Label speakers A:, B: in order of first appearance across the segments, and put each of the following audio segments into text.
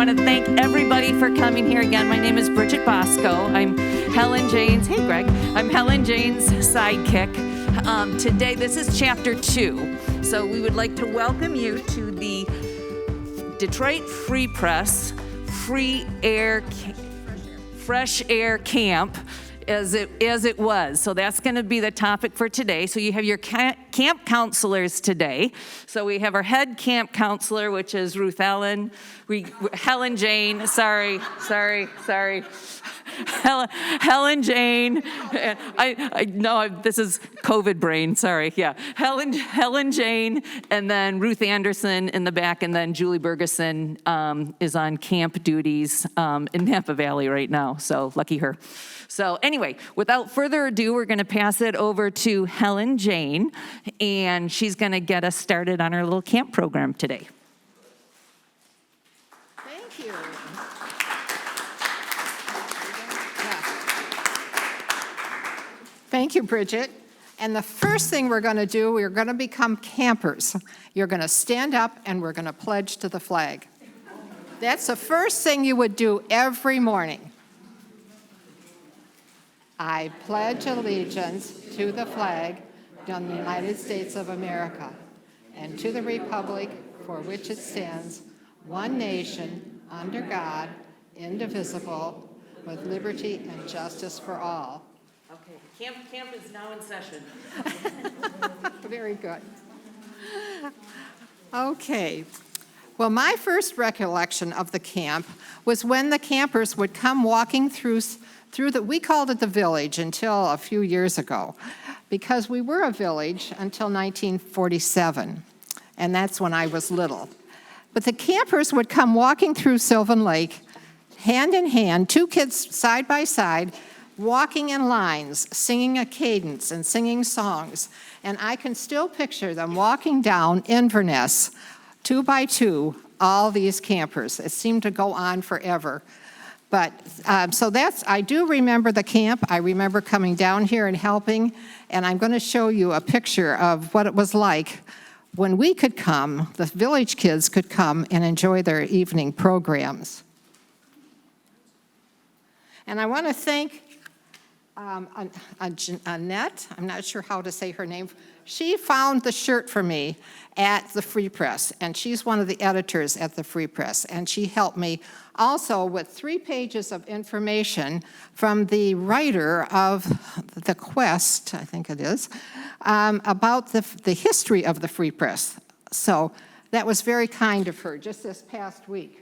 A: want to thank everybody for coming here again. My name is Bridget Bosco. I'm Helen Jane's, hey Greg, I'm Helen Jane's sidekick. Today, this is chapter 2. So we would like to welcome you to the Detroit Free Press Fresh Air Camp as it was. So that's going to be the topic for today. So you have your camp counselors today. So we have our head camp counselor, which is Helen Jane. Sorry. Helen Jane. I know this is COVID brain. Sorry. Yeah. Helen Jane, and then Ruth Anderson in the back, and then Julie Bergeson is on camp duties in Napa Valley right now. So lucky her. So anyway, without further ado, we're going to pass it over to Helen Jane, and she's going to get us started on our little camp program today.
B: Thank you. Thank you, Bridget. And the first thing we're going to do, we're going to become campers. You're going to stand up and we're going to pledge to the flag. That's the first thing you would do every morning. I pledge allegiance to the flag of the United States of America and to the republic for which it stands, one nation, under God, indivisible, with liberty and justice for all.
A: Okay, camp is now in session.
B: Very good. Okay. Well, my first recollection of the camp was when the campers would come walking through we called it the village until a few years ago, because we were a village until 1947, and that's when I was little. But the campers would come walking through Sylvan Lake, hand in hand, two kids side by side, walking in lines, singing a cadence and singing songs. And I can still picture them walking down Inverness, 2 by 2, all these campers. It seemed to go on forever. But so I do remember the camp. I remember coming down here and helping, and I'm going to show you a picture of what it was like when we could come, the village kids could come and enjoy their evening programs. And I want to thank Annette, I'm not sure how to say her name. She found the shirt for me at the Free Press, and she's one of the editors at the Free Press, and she helped me also with 3 pages of information from the writer of The Quest, I think it is, about the history of the Free Press. So that was very kind of her just this past week.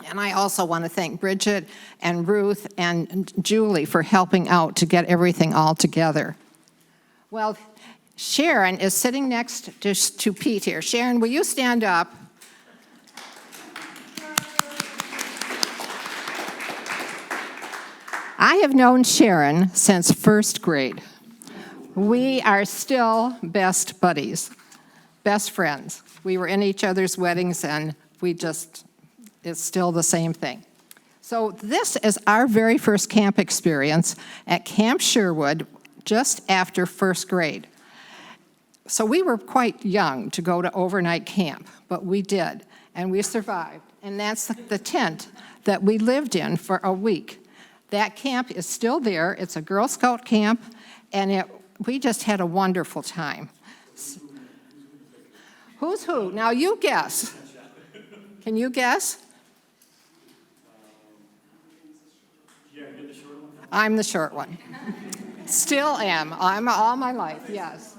B: And I also want to thank Bridget and Ruth and Julie for helping out to get everything all together. Well, Sharon is sitting next to Pete here. Sharon, will you stand up? I have known Sharon since first grade. We are still best buddies, best friends. We were in each other's weddings, and it's still the same thing. So this is our very first camp experience at Camp Sherwood just after first grade. So we were quite young to go to overnight camp, but we did, and we survived. And that's the tent that we lived in for a week. That camp is still there. It's a Girl Scout camp, and we just had a wonderful time. Who's who? Now you guess. Can you guess? I'm the short one. Still am. I'm all my life, yes.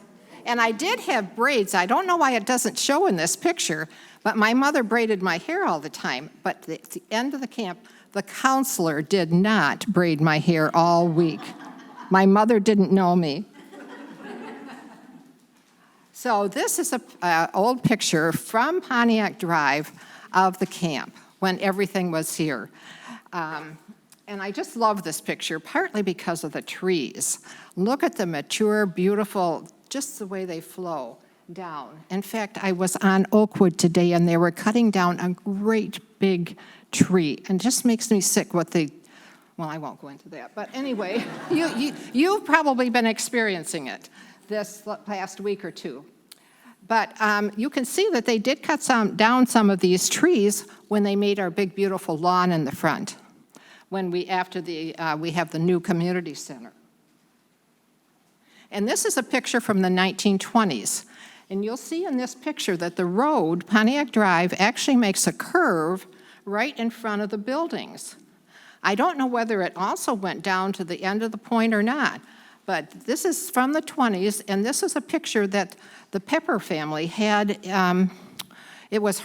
B: And I did have braids. I don't know why it doesn't show in this picture, but my mother braided my hair all the time. But at the end of the camp, the counselor did not braid my hair all week. My mother didn't know me. So this is an old picture from Pontiac Drive of the camp when everything was here. And I just love this picture, partly because of the trees. Look at the mature, beautiful, just the way they flow down. In fact, I was on Oakwood today, and they were cutting down a great big tree. And it just makes me sick well, I won't go into that. But anyway, you've probably been experiencing it this past week or two. But you can see that they did cut down some of these trees when they made our big, beautiful lawn in the front, when we have the new community center. And this is a picture from the 1920s. And you'll see in this picture that the road, Pontiac Drive, actually makes a curve right in front of the buildings. I don't know whether it also went down to the end of the point or not, but this is from the 20s, and this is a picture that the Pepper family had. It was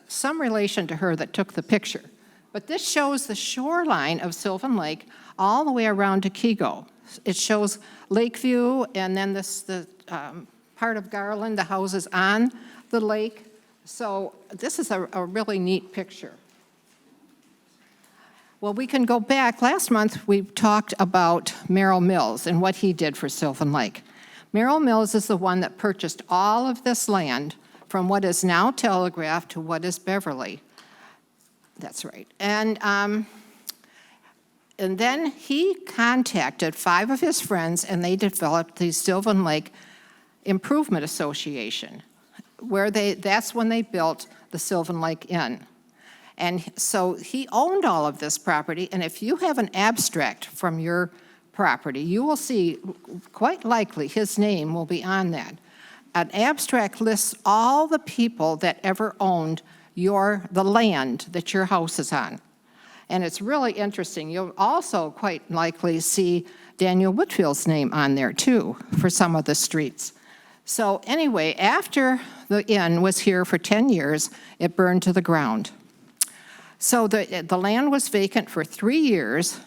B: some relation to her that took the picture. But this shows the shoreline of Sylvan Lake all the way around to Kego. It shows Lakeview, and then the part of Garland, the houses on the lake. So this is a really neat picture. Well, we can go back. Last month, we talked about Merrill Mills and what he did for Sylvan Lake. Merrill Mills is the one that purchased all of this land from what is now Telegraph to what is Beverly. That's right. And then he contacted 5 of his friends, and they developed the Sylvan Lake Improvement Association, where that's when they built the Sylvan Lake Inn. And so he owned all of this property, and if you have an abstract from your property, you will see, quite likely, his name will be on that. An abstract lists all the people that ever owned the land that your house is on. And it's really interesting. You'll also quite likely see Daniel Whitfield's name on there, too, for some of the streets. So anyway, after the inn was here for 10 years, it burned to the ground. So the land was vacant for 3 years,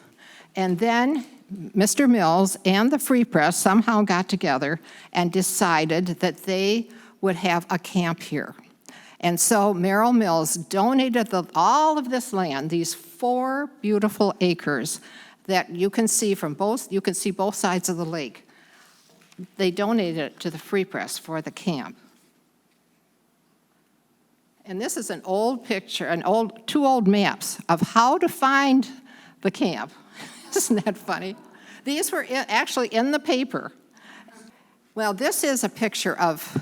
B: and then Mr. Mills and the Free Press somehow got together and decided that they would have a camp here. And so Merrill Mills donated all of this land, these 4 beautiful acres that you can see both sides of the lake. They donated it to the Free Press for the camp. And this is an old picture, 2 old maps of how to find the camp. Isn't that funny? These were actually in the paper. Well, this is a picture of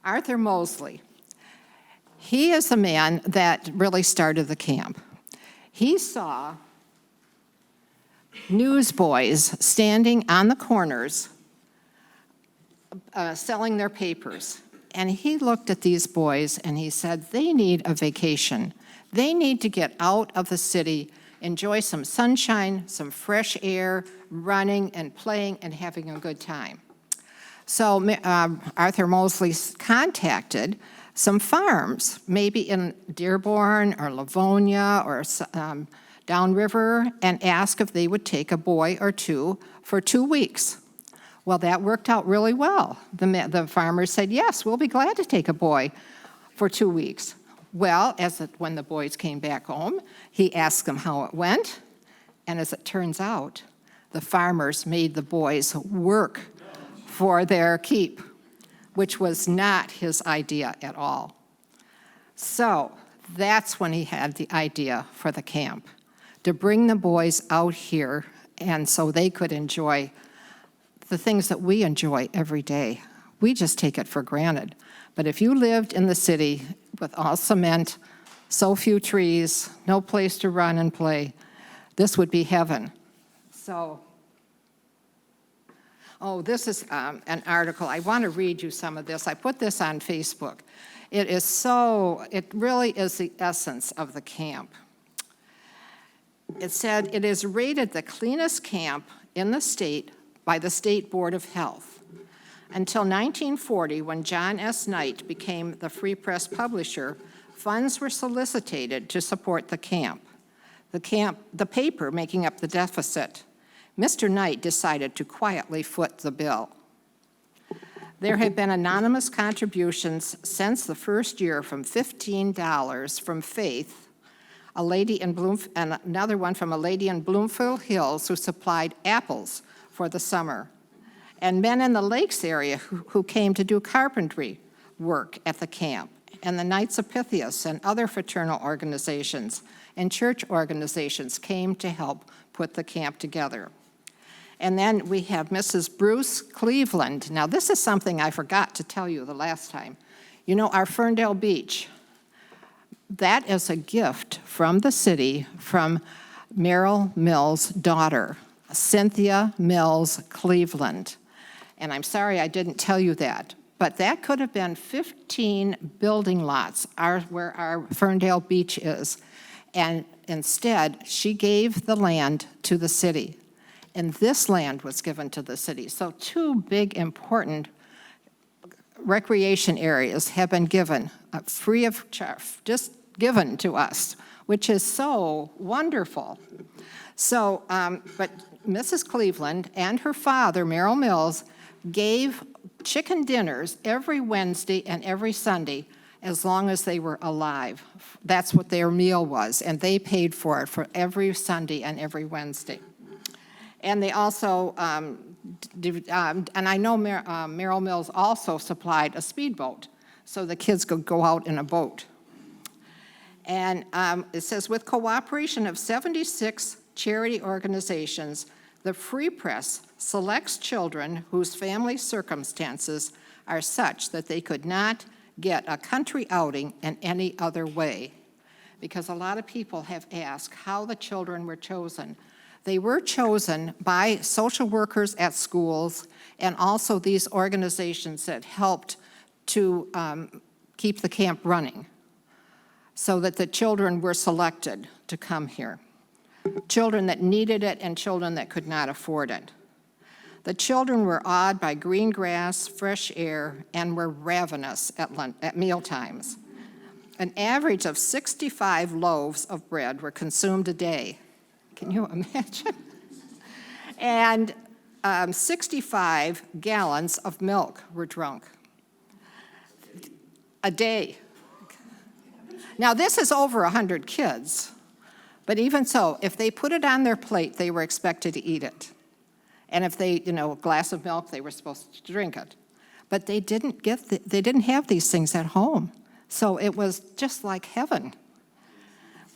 B: Arthur Mosley. He is the man that really started the camp. He saw newsboys standing on the corners selling their papers. And he looked at these boys and he said, they need a vacation. They need to get out of the city, enjoy some sunshine, some fresh air, running and playing and having a good time. So Arthur Mosley contacted some farms, maybe in Dearborn or Livonia or downriver, and asked if they would take a boy or 2 for 2 weeks. Well, that worked out really well. The farmers said, yes, we'll be glad to take a boy for 2 weeks. Well, when the boys came back home, he asked them how it went, and as it turns out, the farmers made the boys work for their keep, which was not his idea at all. So that's when he had the idea for the camp, to bring the boys out here and so they could enjoy the things that we enjoy every day. We just take it for granted. But if you lived in the city with all cement, so few trees, no place to run and play, this would be heaven. So, this is an article. I want to read you some of this. I put this on Facebook. It really is the essence of the camp. It said, it is rated the cleanest camp in the state by the State Board of Health. Until 1940, when John S. Knight became the Free Press publisher, funds were solicited to support the camp. The paper making up the deficit. Mr. Knight decided to quietly foot the bill. There have been anonymous contributions since the first year from $15 from Faith, a lady in and another one from a lady in Bloomfield Hills who supplied apples for the summer, and men in the Lakes area who came to do carpentry work at the camp, and the Knights of Pythias and other fraternal organizations and church organizations came to help put the camp together. And then we have Mrs. Bruce Cleveland. Now, this is something I forgot to tell you the last time. You know, our Ferndale Beach, that is a gift from the city, from Merrill Mills' daughter, Cynthia Mills Cleveland. And I'm sorry I didn't tell you that, but that could have been 15 building lots where our Ferndale Beach is. And instead, she gave the land to the city. And this land was given to the city. So 2 big, important recreation areas have been given, free of charge, just given to us, which is so wonderful. So, but Mrs. Cleveland and her father, Merrill Mills, gave chicken dinners every Wednesday and every Sunday as long as they were alive. That's what their meal was, and they paid for it for every Sunday and every Wednesday. And they also, and I know Merrill Mills also supplied a speedboat, so the kids could go out in a boat. And it says, with cooperation of 76 charity organizations, the Free Press selects children whose family circumstances are such that they could not get a country outing in any other way. Because a lot of people have asked how the children were chosen. They were chosen by social workers at schools and also these organizations that helped to keep the camp running, so that the children were selected to come here. Children that needed it and children that could not afford it. The children were awed by green grass, fresh air, and were ravenous at meal times. An average of 65 loaves of bread were consumed a day. Can you imagine? And 65 gallons of milk were drunk a day. Now, this is over 100 kids, but even so, if they put it on their plate, they were expected to eat it. And if they, a glass of milk, they were supposed to drink it. But they didn't have these things at home. So it was just like heaven.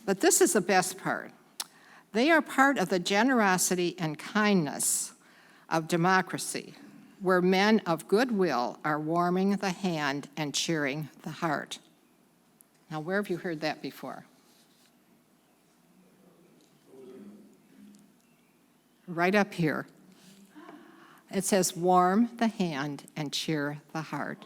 B: But this is the best part. They are part of the generosity and kindness of democracy, where men of goodwill are warming the hand and cheering the heart. Now, where have you heard that before? Right up here. It says, warm the hand and cheer the heart.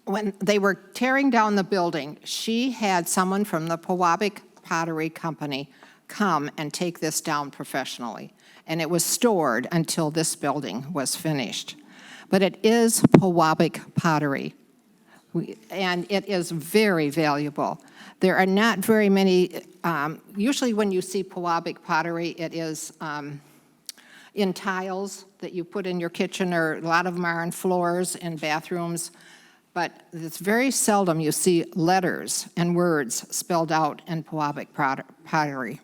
B: When they were tearing down the building, she had someone from the Pewabic Pottery Company come and take this down professionally. And it was stored until this building was finished. But it is Pewabic pottery. And it is very valuable. There are not very many, usually when you see Pewabic pottery, it is in tiles that you put in your kitchen, or a lot of them are on floors in bathrooms. But it's very seldom you see letters and words spelled out in Pewabic pottery.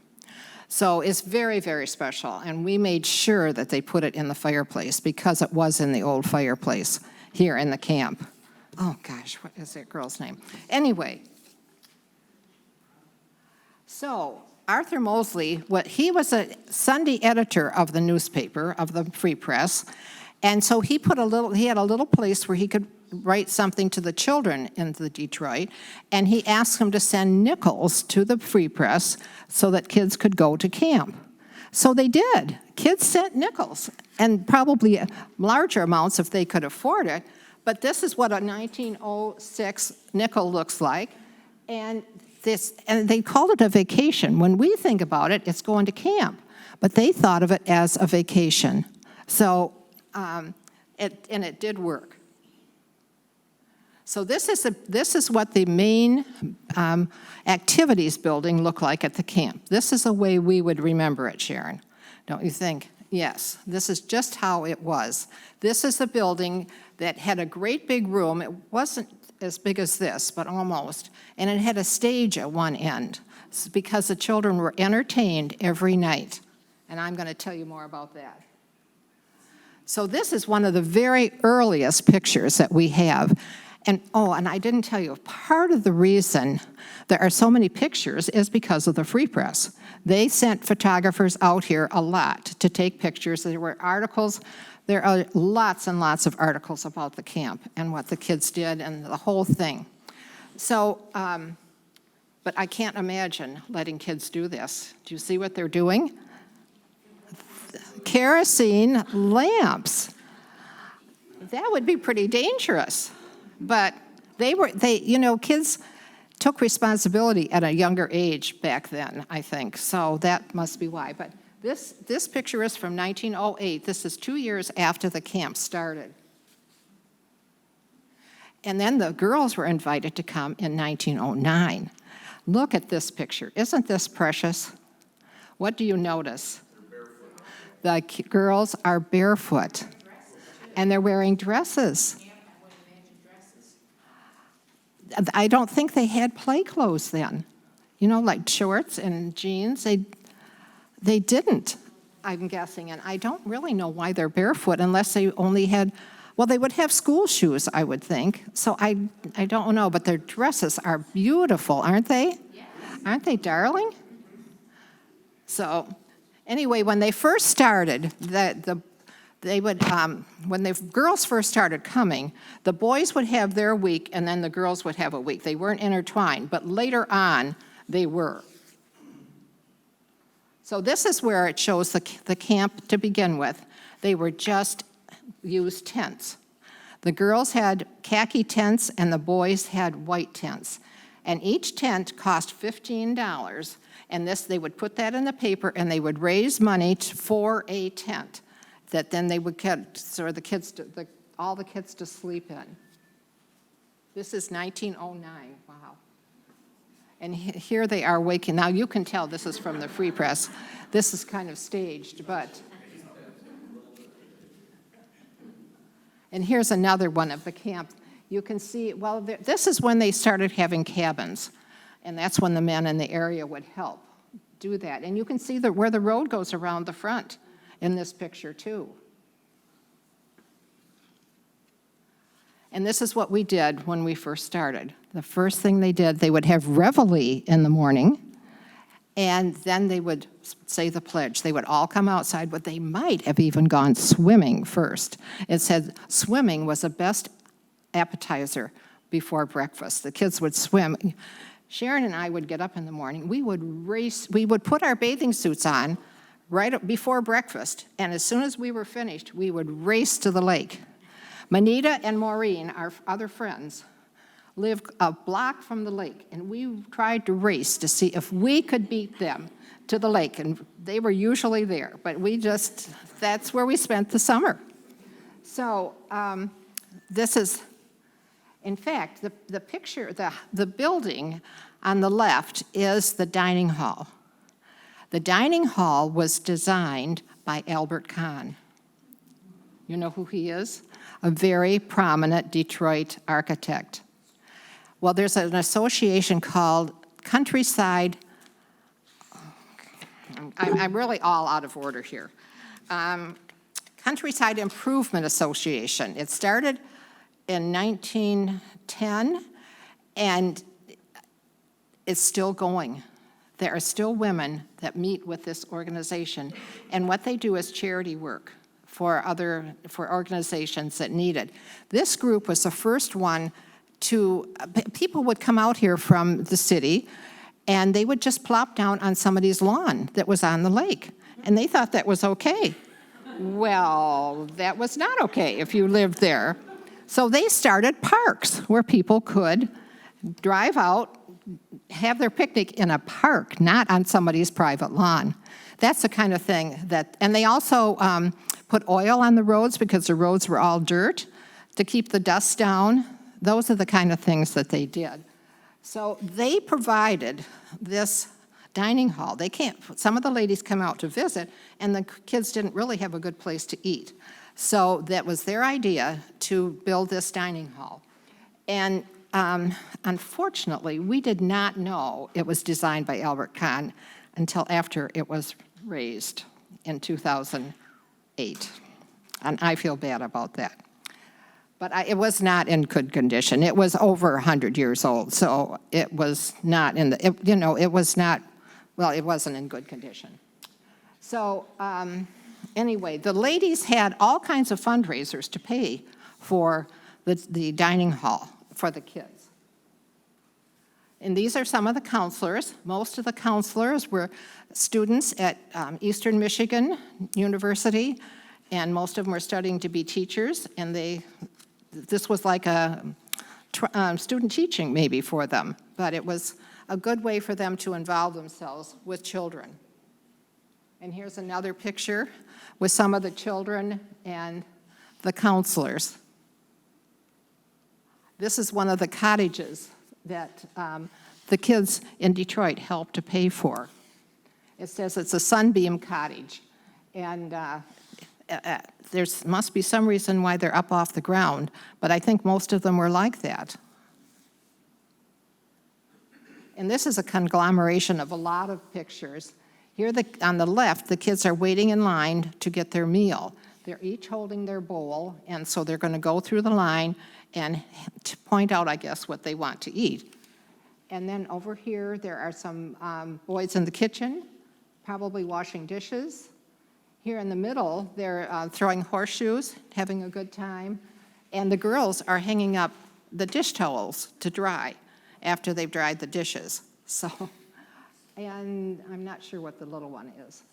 B: So it's very, very special, and we made sure that they put it in the fireplace because it was in the old fireplace here in the camp. Oh gosh, what is that girl's name? Anyway, so Arthur Mosley, he was a Sunday editor of the newspaper, of the Free Press, and so he had a little place where he could write something to the children in the Detroit, and he asked them to send nickels to the Free Press so that kids could go to camp. So they did. Kids sent nickels, and probably larger amounts if they could afford it, but this is what a 1906 nickel looks like, and they called it a vacation. When we think about it, it's going to camp, but they thought of it as a vacation. So, it did work. So this is what the main activities building looked like at the camp. This is a way we would remember it, Sharon. Don't you think? Yes, this is just how it was. This is the building that had a great big room. It wasn't as big as this, but almost. And it had a stage at one end because the children were entertained every night. And I'm going to tell you more about that. So this is one of the very earliest pictures that we have. And I didn't tell you, part of the reason there are so many pictures is because of the Free Press. They sent photographers out here a lot to take pictures. There were articles, there are lots and lots of articles about the camp and what the kids did and the whole thing. So, but I can't imagine letting kids do this. Do you see what they're doing? Kerosene lamps. That would be pretty dangerous. But kids took responsibility at a younger age back then, I think. So that must be why. But this picture is from 1908. This is 2 years after the camp started. And then the girls were invited to come in 1909. Look at this picture. Isn't this precious? What do you notice? The girls are barefoot. And they're wearing dresses. I don't think they had play clothes then. Like shorts and jeans. They didn't, I'm guessing. And I don't really know why they're barefoot unless they only had, they would have school shoes, I would think. So I don't know, but their dresses are beautiful, aren't they? Yes. Aren't they darling? So anyway, when they first started, they would, when the girls first started coming, the boys would have their week and then the girls would have a week. They weren't intertwined, but later on, they were. So this is where it shows the camp to begin with. They were just used tents. The girls had khaki tents and the boys had white tents. And each tent cost $15, and they would put that in the paper and they would raise money for a tent that then they would get all the kids to sleep in. This is 1909, wow. And here they are waking. Now you can tell this is from the Free Press. This is kind of staged, but. And here's another one of the camp. You can see, this is when they started having cabins. And that's when the men in the area would help do that. And you can see where the road goes around the front in this picture too. And this is what we did when we first started. The first thing they did, they would have reveille in the morning, and then they would say the pledge. They would all come outside, but they might have even gone swimming first. It said swimming was the best appetizer before breakfast. The kids would swim. Sharon and I would get up in the morning. We would race. We would put our bathing suits on right before breakfast, and as soon as we were finished, we would race to the lake. Manita and Maureen, our other friends, lived a block from the lake, and we tried to race to see if we could beat them to the lake, and they were usually there, but that's where we spent the summer. So this is, in fact, the picture, the building on the left is the dining hall. The dining hall was designed by Albert Kahn. You know who he is? A very prominent Detroit architect. Well, there's an association called Countryside, I'm really all out of order here. Countryside Improvement Association. It started in 1910, and it's still going. There are still women that meet with this organization, and what they do is charity work for organizations that need it. This group was the first one people would come out here from the city, and they would just plop down on somebody's lawn that was on the lake, and they thought that was okay. Well, that was not okay if you lived there. So they started parks where people could drive out, have their picnic in a park, not on somebody's private lawn. That's the kind of thing and they also put oil on the roads because the roads were all dirt to keep the dust down. Those are the kind of things that they did. So they provided this dining hall. Some of the ladies come out to visit, and the kids didn't really have a good place to eat. So that was their idea to build this dining hall. And unfortunately, we did not know it was designed by Albert Kahn until after it was raised in 2008. And I feel bad about that. But it was not in good condition. It was over 100 years old, so it was not in the, it was not, well, it wasn't in good condition. So anyway, the ladies had all kinds of fundraisers to pay for the dining hall for the kids. And these are some of the counselors. Most of the counselors were students at Eastern Michigan University, and most of them were studying to be teachers, and this was like a student teaching maybe for them, but it was a good way for them to involve themselves with children. And here's another picture with some of the children and the counselors. This is one of the cottages that the kids in Detroit helped to pay for. It says it's a Sunbeam Cottage, and there must be some reason why they're up off the ground, but I think most of them were like that. And this is a conglomeration of a lot of pictures. Here on the left, the kids are waiting in line to get their meal. They're each holding their bowl, and so they're going to go through the line and to point out, I guess, what they want to eat. And then over here, there are some boys in the kitchen, probably washing dishes. Here in the middle, they're throwing horseshoes, having a good time. And the girls are hanging up the dish towels to dry after they've dried the dishes. So, and I'm not sure what the little one is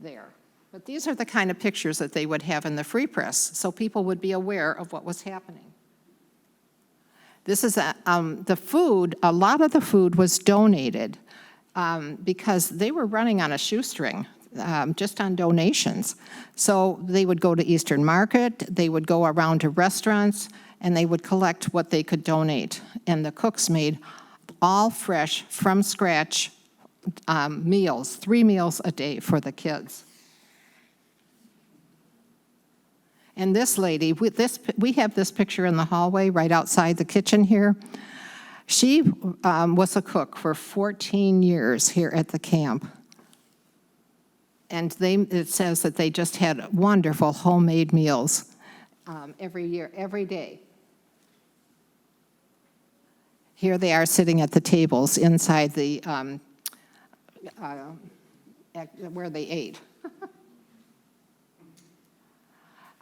B: there. But these are the kind of pictures that they would have in the free press, so people would be aware of what was happening. This is the food. A lot of the food was donated because they were running on a shoestring. Just on donations. So they would go to Eastern Market, they would go around to restaurants, and they would collect what they could donate. And the cooks made all fresh, from scratch meals, 3 meals a day for the kids. And this lady, we have this picture in the hallway right outside the kitchen here. She was a cook for 14 years here at the camp. And it says that they just had wonderful homemade meals every year, every day. Here they are sitting at the tables inside the where they ate.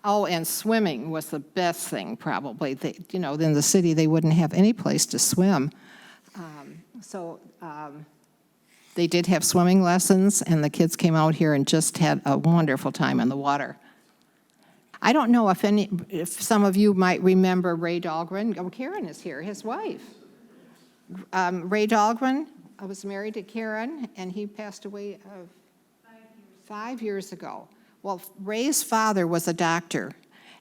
B: Oh, and swimming was the best thing, probably. In the city, they wouldn't have any place to swim. They did have swimming lessons, and the kids came out here and just had a wonderful time in the water. I don't know if some of you might remember Ray Dahlgren. Oh, Karen is here, his wife. Ray Dahlgren was married to Karen, and he passed away 5 years ago. Well, Ray's father was a doctor,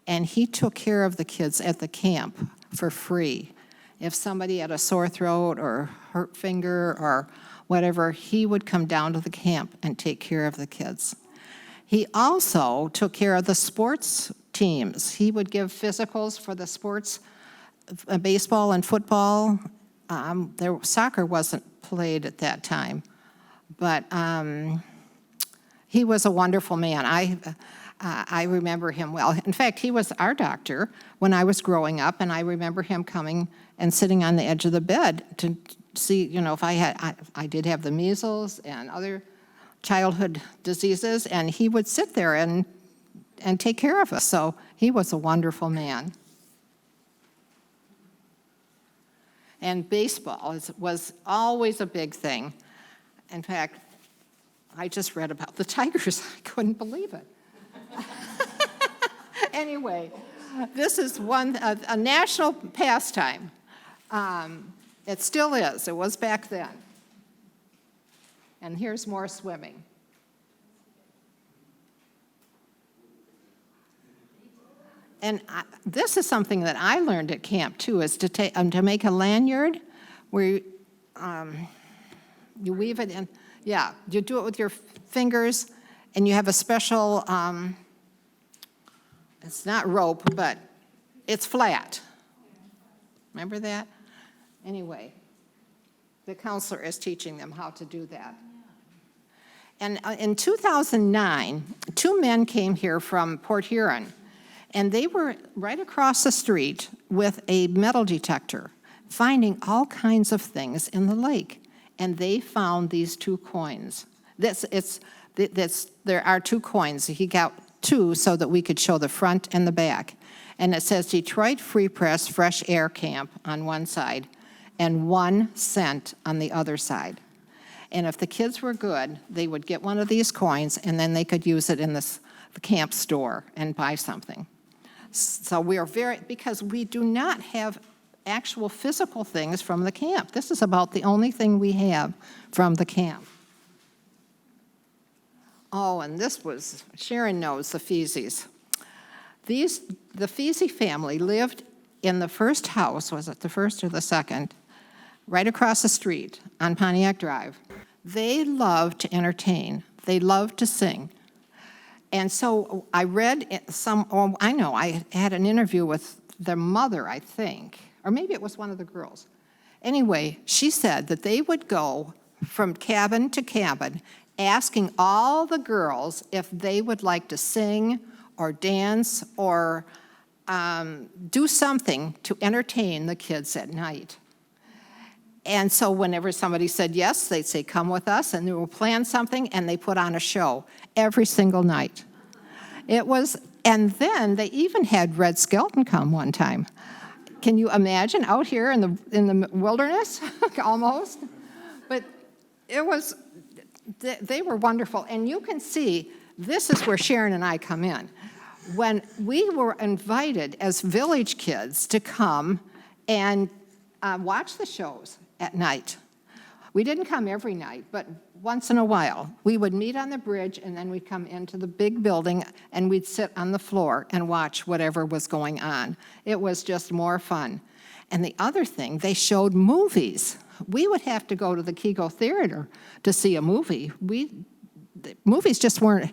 B: and he took care of the kids at the camp for free. If somebody had a sore throat or hurt finger or whatever, he would come down to the camp and take care of the kids. He also took care of the sports teams. He would give physicals for the sports, baseball and football. Soccer wasn't played at that time, but he was a wonderful man. I remember him well. In fact, he was our doctor when I was growing up, and I remember him coming and sitting on the edge of the bed to see, if I did have the measles and other childhood diseases, and he would sit there and take care of us. So he was a wonderful man. And baseball was always a big thing. In fact, I just read about the Tigers. I couldn't believe it. Anyway, this is a national pastime. It still is. It was back then. And here's more swimming. And this is something that I learned at camp too, is to make a lanyard where you weave it in. Yeah, you do it with your fingers, and you have a special, it's not rope, but it's flat. Remember that? Anyway, the counselor is teaching them how to do that. And in 2009, 2 men came here from Port Huron, And they were right across the street with a metal detector, finding all kinds of things in the lake. And they found these 2 coins. There are 2 coins. He got 2 so that we could show the front and the back. And it says Detroit Free Press Fresh Air Camp on one side and 1 cent on the other side. And if the kids were good, they would get one of these coins and then they could use it in the camp store and buy something. So we are because we do not have actual physical things from the camp. This is about the only thing we have from the camp. Oh, and this was, Sharon knows the Feezies. The Feezy family lived in the first house, was it the first or the second, right across the street on Pontiac Drive. They loved to entertain. They loved to sing. And so I read I had an interview with their mother, I think, or maybe it was one of the girls. Anyway, she said that they would go from cabin to cabin asking all the girls if they would like to sing or dance or do something to entertain the kids at night. And so whenever somebody said yes, they'd say, come with us, and they would plan something, and they put on a show every single night. And then they even had Red Skelton come one time. Can you imagine out here in the wilderness, almost? But they were wonderful. And you can see, this is where Sharon and I come in. When we were invited as village kids to come and watch the shows at night. We didn't come every night, but once in a while. We would meet on the bridge, and then we'd come into the big building, and we'd sit on the floor and watch whatever was going on. It was just more fun. And the other thing, they showed movies. We would have to go to the Kego Theater to see a movie. The movies just weren't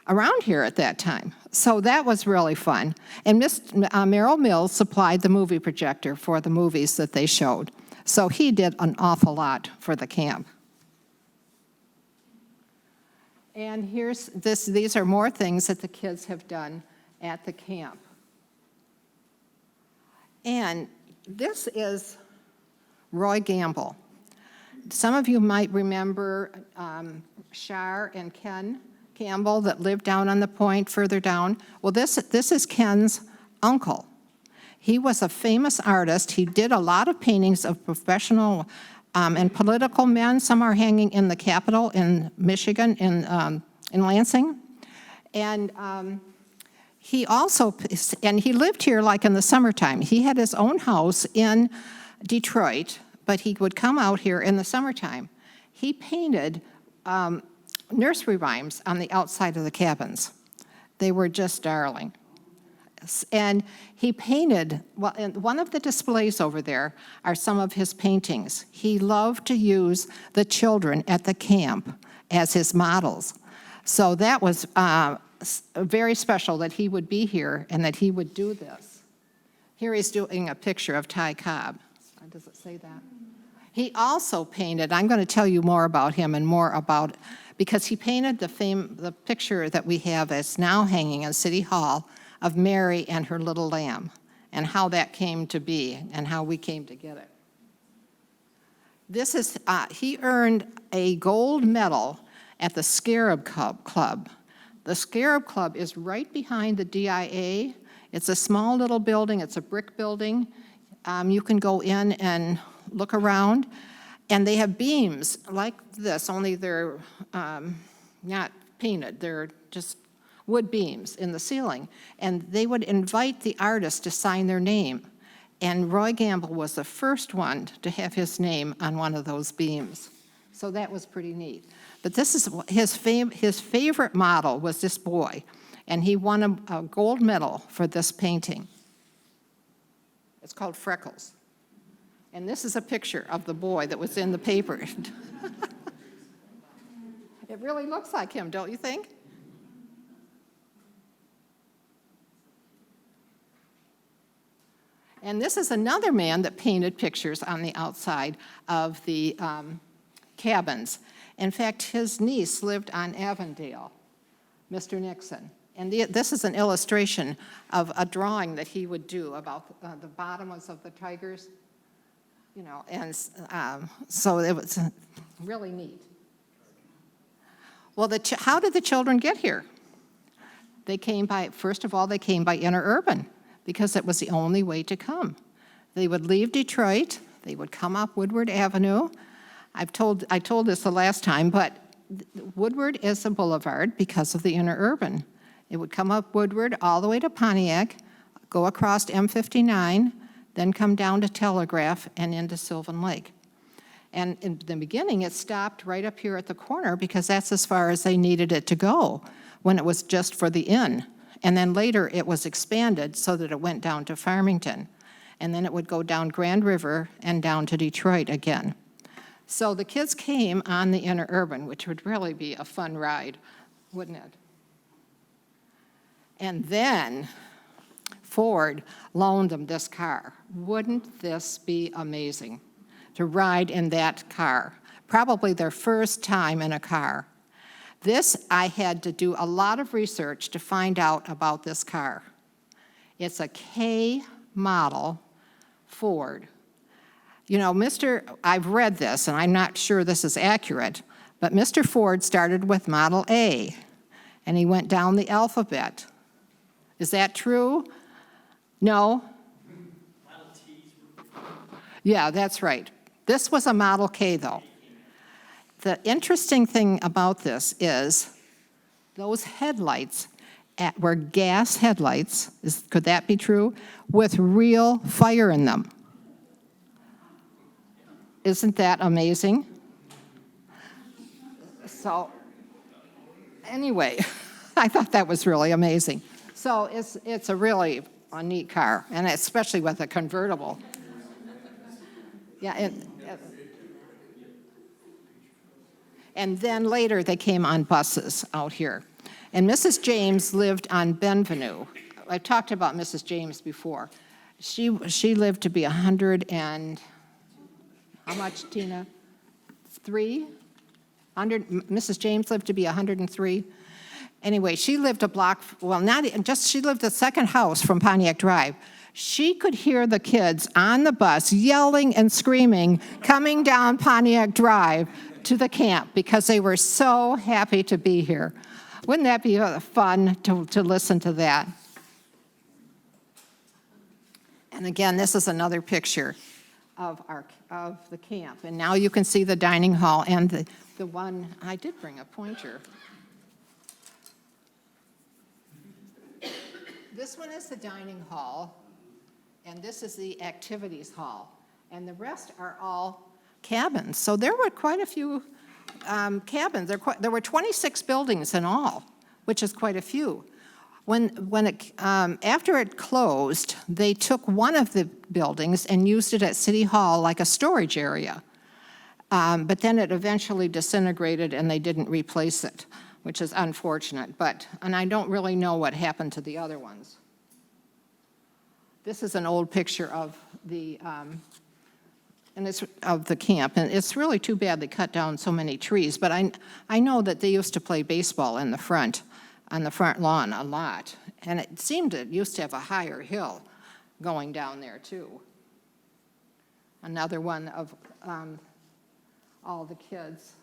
B: around here at that time. So that was really fun. And Miss Merrill Mills supplied the movie projector for the movies that they showed. So he did an awful lot for the camp. And these are more things that the kids have done at the camp. And this is Roy Gamble. Some of you might remember Shar and Ken Campbell that lived down on the point further down. Well, this is Ken's uncle. He was a famous artist. He did a lot of paintings of professional and political men. Some are hanging in the Capitol in Michigan, in Lansing. And he lived here like in the summertime. He had his own house in Detroit, but he would come out here in the summertime. He painted nursery rhymes on the outside of the cabins. They were just darling. And he painted, well, and one of the displays over there are some of his paintings. He loved to use the children at the camp as his models. So that was very special that he would be here and that he would do this. Here he's doing a picture of Ty Cobb. Does it say that? He also painted, I'm going to tell you more about him and more about, because he painted the picture that we have that's now hanging in City Hall of Mary and her little lamb, and how that came to be, and how we came to get it. He earned a gold medal at the Scarab Club. The Scarab Club is right behind the DIA. It's a small little building. It's a brick building. You can go in and look around, and they have beams like this, only they're not painted. They're just wood beams in the ceiling, and they would invite the artist to sign their name. And Roy Gamble was the first one to have his name on one of those beams. So that was pretty neat. But this is his favorite model was this boy, and he won a gold medal for this painting. It's called Freckles. And this is a picture of the boy that was in the paper. It really looks like him, don't you think? And this is another man that painted pictures on the outside of the cabins. In fact, his niece lived on Avondale, Mr. Nixon. And this is an illustration of a drawing that he would do about the bottoms of the tigers, you know, and so it was really neat. Well, how did the children get here? They came by, first of all, they came by interurban because it was the only way to come. They would leave Detroit, they would come up Woodward Avenue. I told this the last time, but Woodward is a boulevard because of the interurban. It would come up Woodward all the way to Pontiac, go across M59, then come down to Telegraph and into Sylvan Lake. And in the beginning, it stopped right up here at the corner because that's as far as they needed it to go when it was just for the inn. And then later, it was expanded so that it went down to Farmington. And then it would go down Grand River and down to Detroit again. So the kids came on the interurban, which would really be a fun ride, wouldn't it? And then Ford loaned them this car. Wouldn't this be amazing to ride in that car? Probably their first time in a car. This, I had to do a lot of research to find out about this car. It's a K model Ford. You know, I've read this, and I'm not sure this is accurate, but Mr. Ford started with Model A, and he went down the alphabet. Is that true? No? Yeah, that's right. This was a Model K, though. The interesting thing about this is those headlights were gas headlights, could that be true, with real fire in them. Isn't that amazing? So, anyway, I thought that was really amazing. So it's a really neat car, and especially with a convertible. Yeah, and then later they came on buses out here. And Mrs. James lived on Benvenue. I've talked about Mrs. James before. She lived to be 100 and, how much, Tina? 3? Mrs. James lived to be 103. Anyway, she lived a block, well, she lived the second house from Pontiac Drive. She could hear the kids on the bus yelling and screaming, coming down Pontiac Drive to the camp because they were so happy to be here. Wouldn't that be fun to listen to that? And again, this is another picture of the camp. And now you can see the dining hall and the one, I did bring a pointer. This one is the dining hall, and this is the activities hall. And the rest are all cabins. So there were quite a few cabins. There were 26 buildings in all, which is quite a few. After it closed, they took one of the buildings and used it at City Hall like a storage area. But then it eventually disintegrated and they didn't replace it, which is unfortunate. And I don't really know what happened to the other ones. This is an old picture of the camp, and it's really too bad they cut down so many trees. But I know that they used to play baseball on the front lawn a lot, and it seemed it used to have a higher hill going down there too. Another one of all the kids.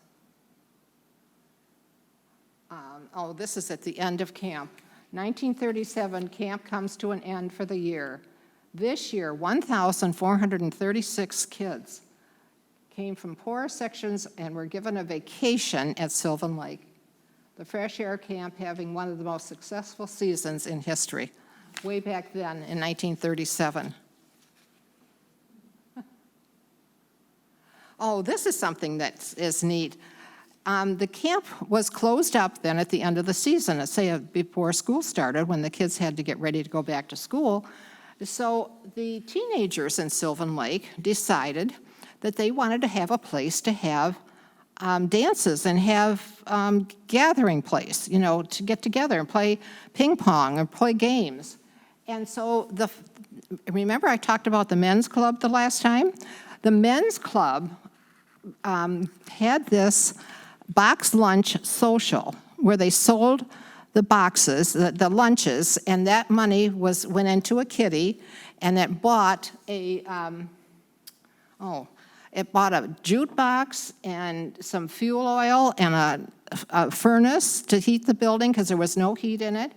B: This is at the end of camp. 1937, camp comes to an end for the year. This year, 1,436 kids came from poorer sections and were given a vacation at Sylvan Lake. The fresh air camp having one of the most successful seasons in history, way back then in 1937. This is something that is neat. The camp was closed up then at the end of the season, let's say before school started, when the kids had to get ready to go back to school. So the teenagers in Sylvan Lake decided that they wanted to have a place to have dances and have gathering place, to get together and play ping pong or play games. And so remember I talked about the men's club the last time? The men's club had this box lunch social where they sold the boxes, the lunches, and that money went into a kitty, and it bought it bought a jute box and some fuel oil and a furnace to heat the building because there was no heat in it,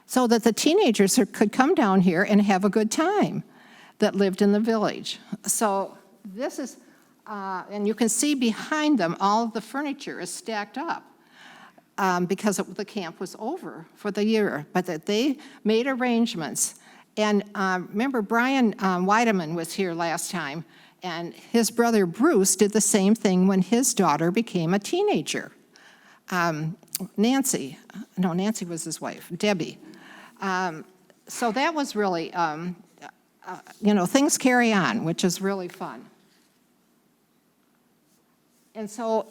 B: so that the teenagers could come down here and have a good time that lived in the village. So this is, and you can see behind them, all of the furniture is stacked up because the camp was over for the year, but that they made arrangements. And remember, Brian Weideman was here last time, and his brother Bruce did the same thing when his daughter became a teenager. Nancy was his wife, Debbie. So that was really, things carry on, which is really fun. And so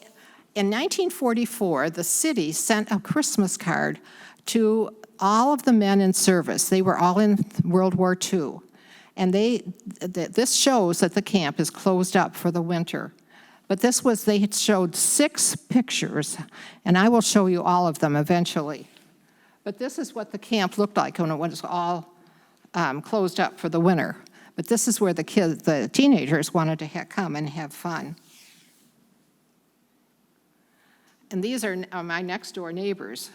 B: in 1944, the city sent a Christmas card to all of the men in service. They were all in World War II. And this shows that the camp is closed up for the winter. But they showed 6 pictures, and I will show you all of them eventually. But this is what the camp looked like when it was all closed up for the winter. But this is where the teenagers wanted to come and have fun. And these are my next door neighbors,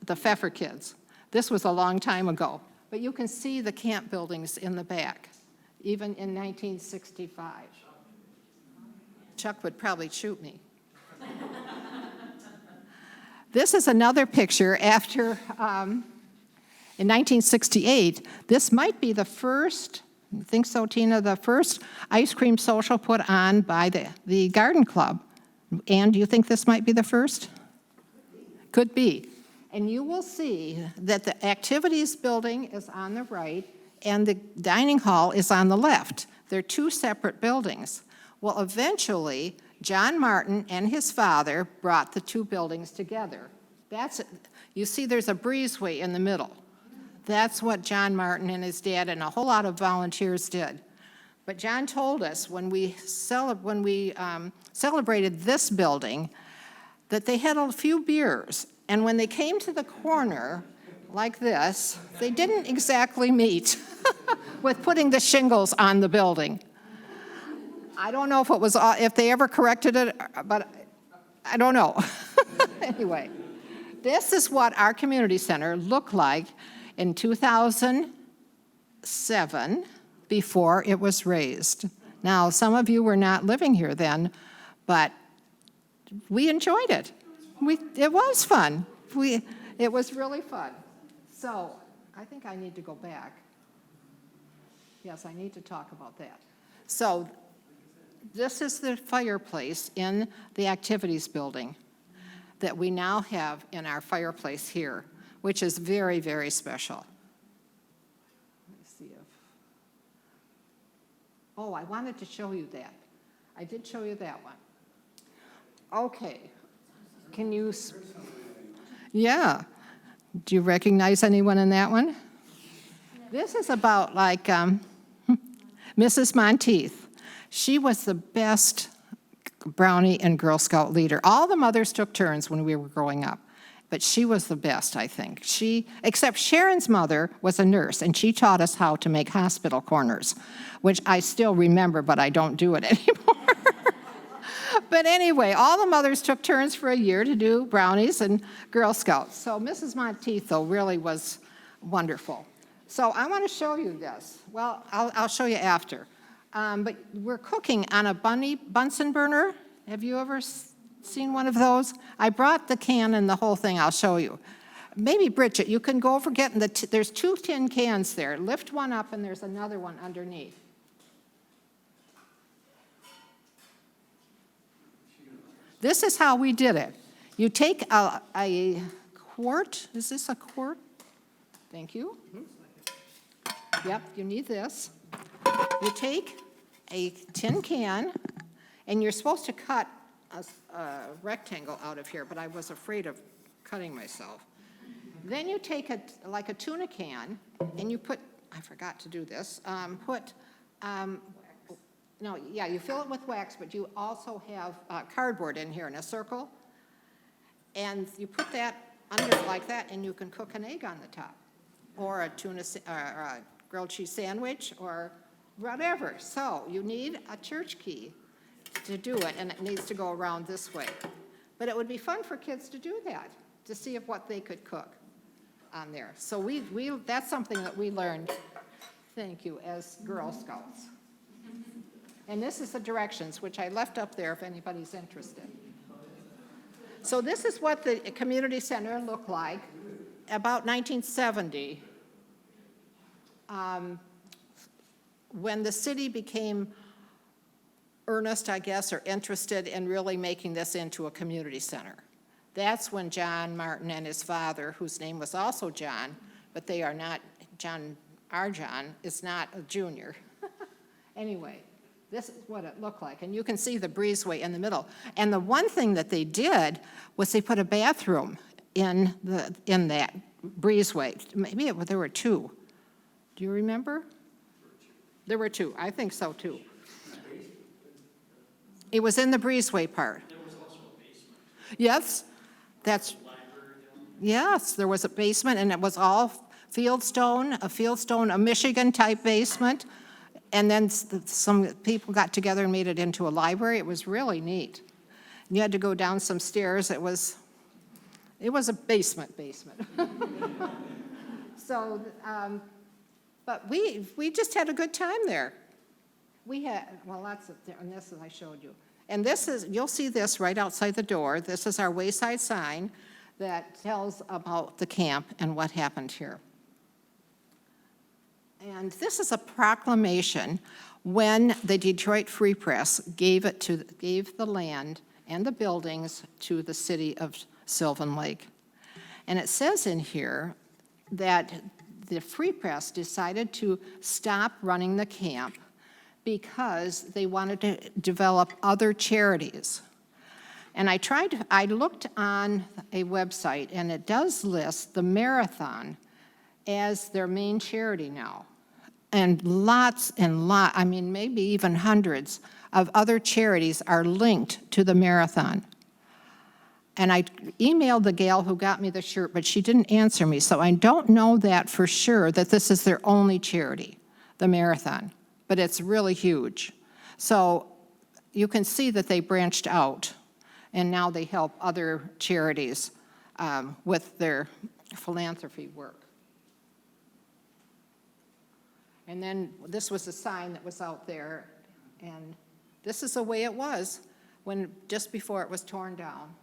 B: the Pfeffer kids. This was a long time ago. But you can see the camp buildings in the back, even in 1965. Chuck would probably shoot me. This is another picture after, in 1968, this might be the first, you think so, Tina, the first ice cream social put on by the Garden Club. And do you think this might be the first? Could be. And you will see that the activities building is on the right and the dining hall is on the left. They're 2 separate buildings. Well, eventually, John Martin and his father brought the 2 buildings together. You see there's a breezeway in the middle. That's what John Martin and his dad and a whole lot of volunteers did. But John told us when we celebrated this building that they had a few beers, and when they came to the corner like this, they didn't exactly meet with putting the shingles on the building. I don't know if they ever corrected it, but I don't know. Anyway, this is what our community center looked like in 2007 before it was raised. Now, some of you were not living here then, but we enjoyed it. It was fun. It was really fun. So I think I need to go back. Yes, I need to talk about that. So this is the fireplace in the activities building that we now have in our fireplace here, which is very, very special. Let me see if... Oh, I wanted to show you that. I did show you that one. Okay. Can you... Yeah. Do you recognize anyone in that one? This is about like Mrs. Monteith. She was the best Brownie and Girl Scout leader. All the mothers took turns when we were growing up, but she was the best, I think. Except Sharon's mother was a nurse, and she taught us how to make hospital corners, which I still remember, but I don't do it anymore. But anyway, all the mothers took turns for a year to do brownies and Girl Scouts. So Mrs. Monteith, though, really was wonderful. So I want to show you this. Well, I'll show you after. But we're cooking on a Bunsen burner. Have you ever seen one of those? I brought the can and the whole thing. I'll show you. Maybe, Bridget, you can go over getting there's 2 tin cans there. Lift one up, and there's another one underneath. This is how we did it. You take a quart. Is this a quart? Thank you. Yep, you need this. You take a tin can, and you're supposed to cut a rectangle out of here, but I was afraid of cutting myself. Then you take like a tuna can, and you put, I forgot to do this, you fill it with wax, but you also have cardboard in here in a circle, and you put that under like that, and you can cook an egg on the top, or a or a grilled cheese sandwich, or whatever. So you need a church key to do it, and it needs to go around this way. But it would be fun for kids to do that, to see if what they could cook on there. So that's something that we learned, thank you, as Girl Scouts. And this is the directions, which I left up there if anybody's interested. So this is what the community center looked like about 1970, when the city became earnest, I guess, or interested in really making this into a community center. That's when John Martin and his father, whose name was also John, but they are not, our John is not a junior. Anyway, this is what it looked like, and you can see the breezeway in the middle. And the one thing that they did was they put a bathroom in that breezeway. Maybe there were two. Do you remember? There were two. I think so too. It was in the breezeway part.
C: There was also a basement.
B: Yes, yes, there was a basement, and it was all a Michigan-type basement. And then some people got together and made it into a library. It was really neat. You had to go down some stairs. It was a basement. So, but we just had a good time there. We had, well, that's it there, and this is I showed you. And this is, you'll see this right outside the door. This is our wayside sign that tells about the camp and what happened here. And this is a proclamation when the Detroit Free Press gave the land and the buildings to the city of Sylvan Lake. And it says in here that the Free Press decided to stop running the camp because they wanted to develop other charities. And I looked on a website, and it does list the Marathon as their main charity now. And I mean, maybe even hundreds of other charities are linked to the Marathon. And I emailed the gal who got me the shirt, but she didn't answer me, so I don't know that for sure, that this is their only charity, the Marathon, but it's really huge. So you can see that they branched out, and now they help other charities with their philanthropy work. And then this was a sign that was out there, and this is the way it was just before it was torn down.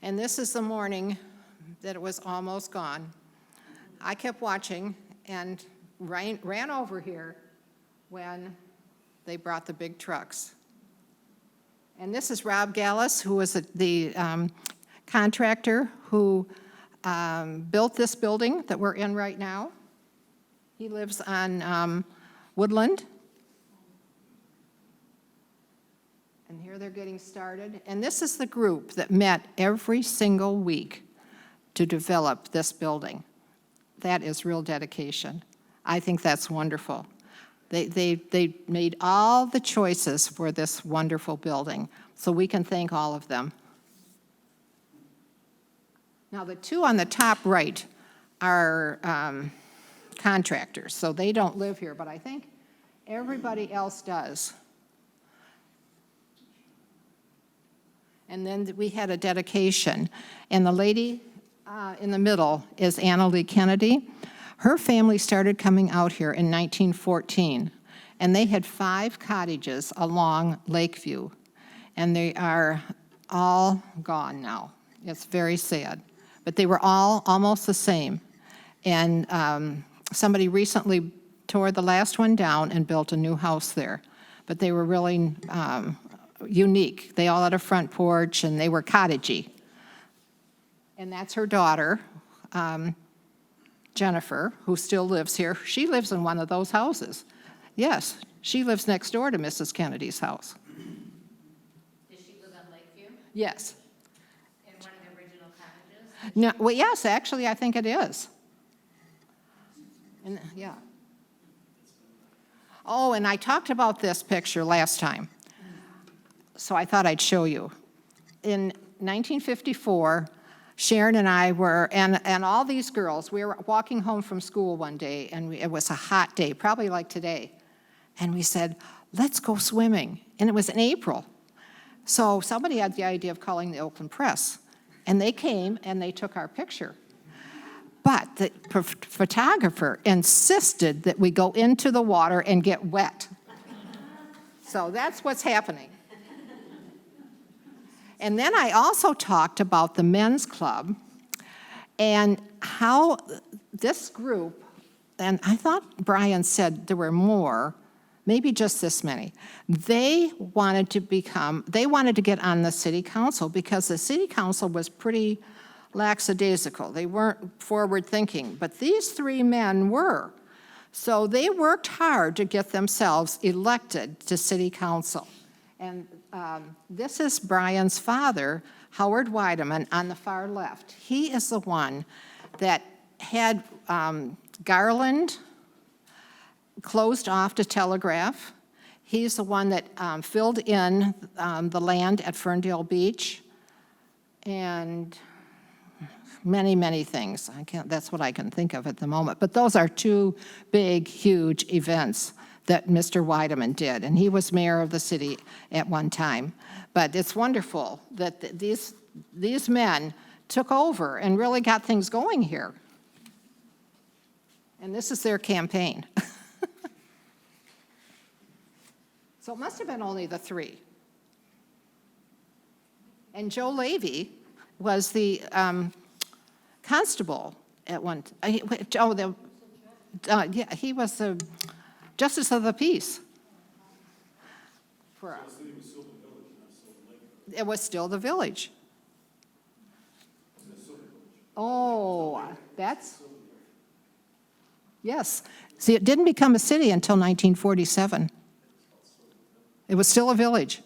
B: And this is the morning that it was almost gone. I kept watching and ran over here when they brought the big trucks. And this is Rob Gallus, who was the contractor who built this building that we're in right now. He lives on Woodland. And here they're getting started. And this is the group that met every single week to develop this building. That is real dedication. I think that's wonderful. They made all the choices for this wonderful building, so we can thank all of them. Now, the two on the top right are contractors, so they don't live here, but I think everybody else does. And then we had a dedication, and the lady in the middle is Anna Lee Kennedy. Her family started coming out here in 1914, and they had 5 cottages along Lakeview, and they are all gone now. It's very sad, but they were all almost the same. And somebody recently tore the last one down and built a new house there, but they were really unique. They all had a front porch, and they were cottagey. And that's her daughter, Jennifer, who still lives here. She lives in one of those houses. Yes, she lives next door to Mrs. Kennedy's house.
D: Does she live on Lakeview?
B: Yes.
D: In one of the original cottages?
B: No, well, yes, actually, I think it is. And, yeah. Oh, and I talked about this picture last time, so I thought I'd show you. In 1954, Sharon and I were, and all these girls, we were walking home from school one day, and it was a hot day, probably like today. And we said, let's go swimming. And it was in April. So somebody had the idea of calling the Oakland Press. And they came and they took our picture. But the photographer insisted that we go into the water and get wet. So that's what's happening. And then I also talked about the men's club and how this group, and I thought Brian said there were more, maybe just this many. They wanted to get on the city council because the city council was pretty lackadaisical. They weren't forward-thinking, but these three men were. So they worked hard to get themselves elected to city council. And this is Brian's father, Howard Weideman, on the far left. He is the one that had Garland closed off to telegraph. He's the one that filled in the land at Ferndale Beach, and many, many things. That's what I can think of at the moment. But those are two big, huge events that Mr. Weideman did, and he was mayor of the city at one time. But it's wonderful that these men took over and really got things going here. And this is their campaign. So it must have been only the three. And Joe Levy was the constable at one. He was the justice of the peace. It was still the village. Oh, that's, yes. See, it didn't become a city until 1947. It was still a village.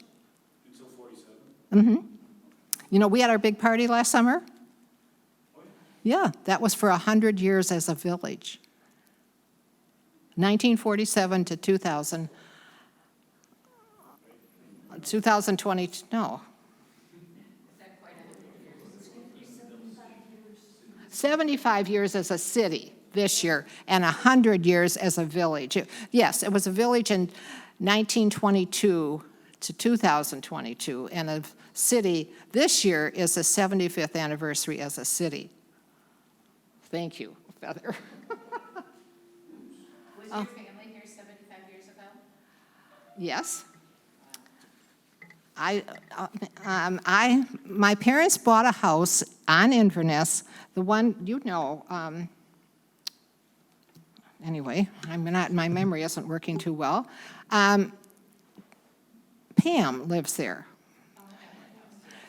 C: Until 47?
B: Mm-hmm. You know, we had our big party last summer. Yeah, that was for 100 years as a village. 1947 to 2020, no. 75 years as a city this year and 100 years as a village. Yes, it was a village in 1922 to 2022, and a city this year is the 75th anniversary as a city. Thank you, Feather.
D: Was your family here 75 years ago?
B: Yes. My parents bought a house on Inverness, the one, you know, anyway, my memory isn't working too well. Pam lives there.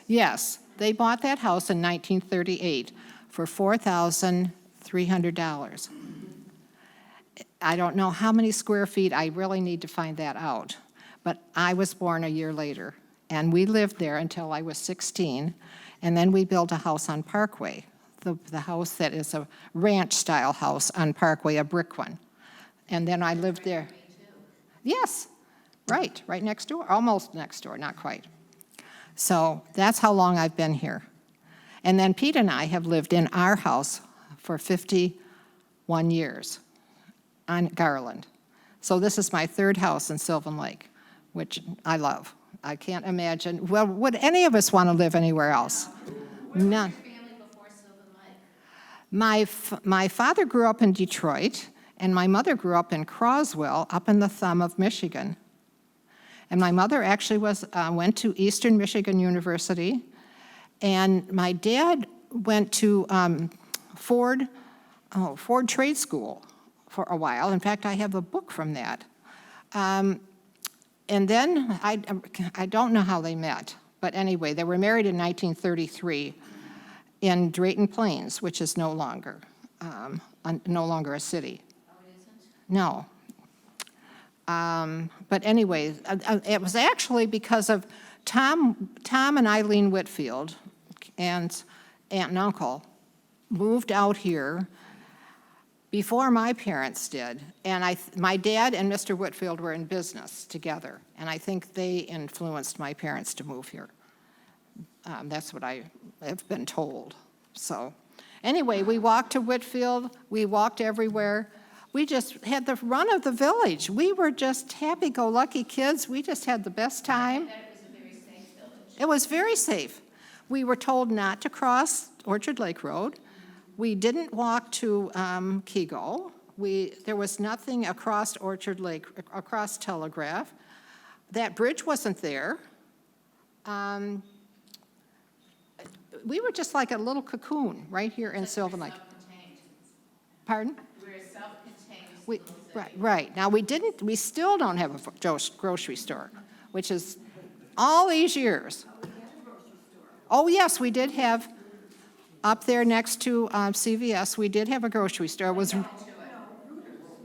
B: Yes, they bought that house in 1938 for $4,300. I don't know how many square feet, I really need to find that out. But I was born a year later, and we lived there until I was 16, and then we built a house on Parkway, the house that is a ranch-style house on Parkway, a brick one. And then I lived there. Yes, right next door, almost next door, not quite. So that's how long I've been here. And then Pete and I have lived in our house for 51 years on Garland. So this is my third house in Sylvan Lake, which I love. I can't imagine. Well, would any of us want to live anywhere else?
D: Where
B: No.
D: was your family before Sylvan Lake?
B: My father grew up in Detroit, and my mother grew up in Croswell, up in the thumb of Michigan. And my mother actually went to Eastern Michigan University, and my dad went to Ford Trade School for a while. In fact, I have a book from that. And then I don't know how they met, but anyway, they were married in 1933 in Drayton Plains, which is no longer a city.
D: Oh, it isn't?
B: No. But anyway, it was actually because of Tom and Eileen Whitfield and aunt and uncle moved out here before my parents did. And my dad and Mr. Whitfield were in business together. And I think they influenced my parents to move here. That's what I have been told. So, anyway, we walked to Whitfield, we walked everywhere. We just had the run of the village. We were just happy-go-lucky kids. We just had the best time.
D: That it was a very safe village.
B: It was very safe. We were told not to cross Orchard Lake Road. We didn't walk to Kego. There was nothing across Orchard Lake, across Telegraph. That bridge wasn't there. We were just like a little cocoon right here in Sylvan Lake.
D: Self-contained.
B: Pardon?
D: We're a self-contained
B: We,
D: little city.
B: right. Now, we still don't have a grocery store, which is all these years. Oh, yes, we did have, up there next to CVS, we did have a grocery store. It was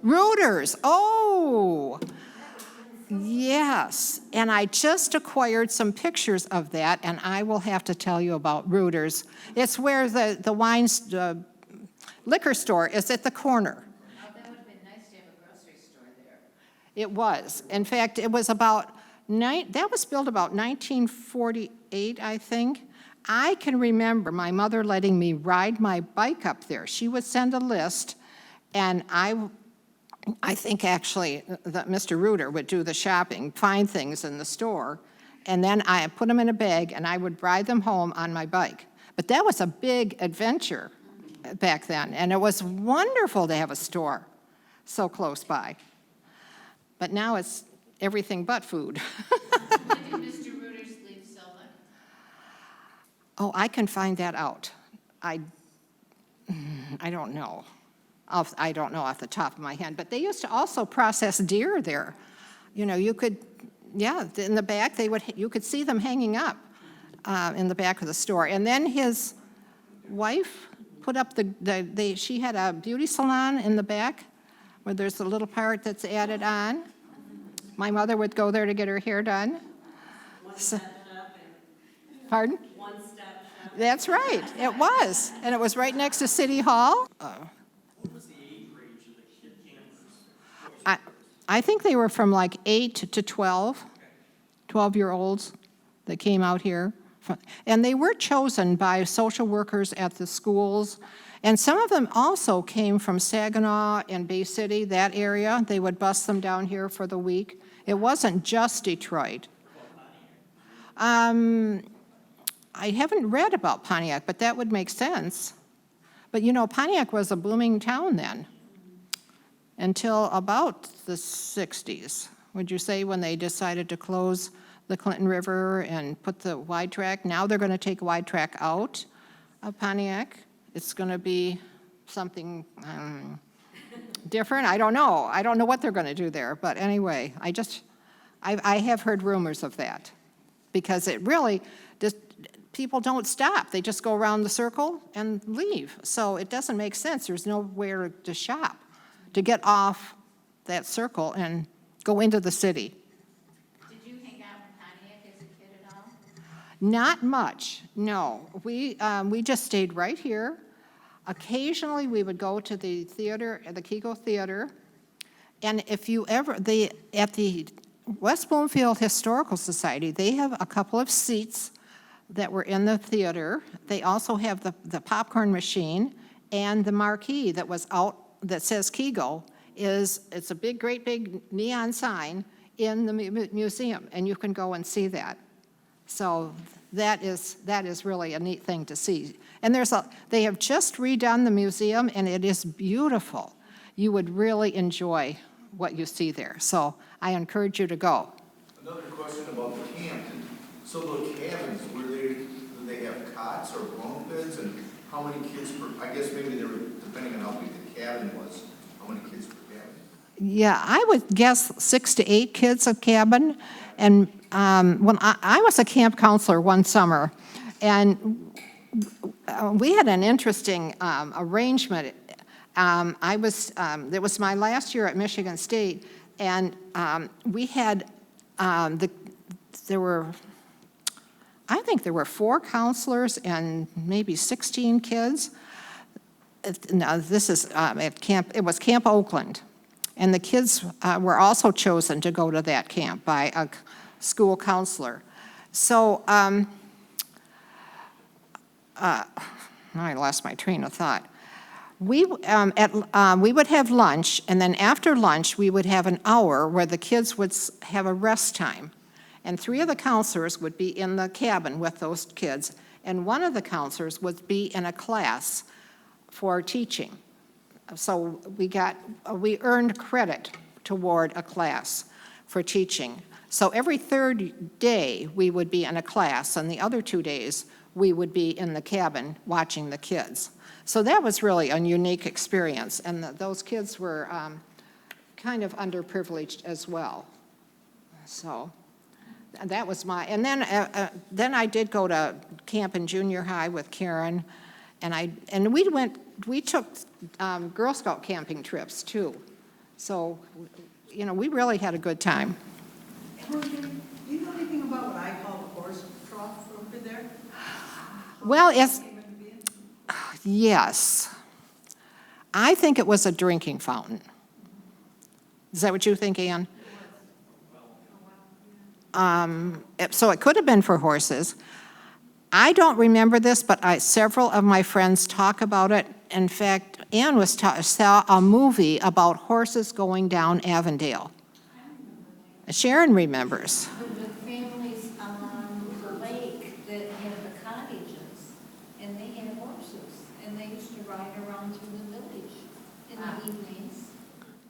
B: Reuters. Oh, yes. And I just acquired some pictures of that, and I will have to tell you about Reuters. It's where the wines, liquor store is at the corner.
D: Oh, that would have been nice to have a grocery store there.
B: It was. In fact, it was that was built about 1948, I think. I can remember my mother letting me ride my bike up there. She would send a list, and I think actually that Mr. Reuter would do the shopping, find things in the store, and then I put them in a bag, and I would ride them home on my bike. But that was a big adventure back then, and it was wonderful to have a store so close by. But now it's everything but food.
D: When did Mr. Reuters leave Sylvan?
B: Oh, I can find that out. I don't know. I don't know off the top of my head, but they used to also process deer there. You know, you could, yeah, in the back, you could see them hanging up in the back of the store. And then his wife put up she had a beauty salon in the back where there's a little part that's added on. My mother would go there to get her hair done.
C: One-step shopping.
B: Pardon?
C: One-step shopping.
B: That's right, it was. And it was right next to City Hall.
E: What was the age range of the kid campers?
B: I think they were from like 8 to 12, 12-year-olds that came out here. And they were chosen by social workers at the schools. And some of them also came from Saginaw and Bay City, that area. They would bus them down here for the week. It wasn't just Detroit. I haven't read about Pontiac, but that would make sense. But you know, Pontiac was a booming town then, until about the 60s. Would you say, when they decided to close the Clinton River and put the wide track? Now they're going to take wide track out of Pontiac. It's going to be something different. I don't know. I don't know what they're going to do there. But anyway, I have heard rumors of that, because it really just, people don't stop. They just go around the circle and leave. So it doesn't make sense. There's nowhere to shop, to get off that circle and go into the city.
D: Did you hang out in Pontiac as a kid at all?
B: Not much, no. We just stayed right here. Occasionally, we would go to the theater, the Kego Theater. And if you ever, at the West Bloomfield Historical Society, they have a couple of seats that were in the theater. They also have the popcorn machine, and the marquee that was out that says Kego it's a great big neon sign in the museum, and you can go and see that. So that is really a neat thing to see. And they have just redone the museum, and it is beautiful. You would really enjoy what you see there. So I encourage you to go.
F: Another question about the camp. So the cabins, did they have cots or bunk beds, and how many kids per, I guess maybe they were, depending on how big the cabin was, how many kids per cabin?
B: Yeah, I would guess 6 to 8 kids a cabin. And when I was a camp counselor one summer, and we had an interesting arrangement. It was my last year at Michigan State, and we had, I think there were 4 counselors and maybe 16 kids. Now, this is at camp, it was Camp Oakland. And the kids were also chosen to go to that camp by a school counselor. So, I lost my train of thought. We would have lunch, and then after lunch, we would have an hour where the kids would have a rest time. And 3 of the counselors would be in the cabin with those kids, and 1 of the counselors would be in a class for teaching. So we earned credit toward a class for teaching. So every third day, we would be in a class, and the other 2 days, we would be in the cabin watching the kids. So that was really a unique experience, and those kids were kind of underprivileged as well. So that was and then I did go to camp in junior high with Karen, and we took Girl Scout camping trips too. So, we really had a good time.
C: Helen, do you know anything about what I call the horse trough over there?
B: Well, yes. I think it was a drinking fountain. Is that what you think, Ann? So it could have been for horses. I don't remember this, but several of my friends talk about it. In fact, Ann saw a movie about horses going down Avondale. Sharon remembers.
D: The families along the lake that had the cottages, and they had horses, and they used to ride around through the village in the evenings.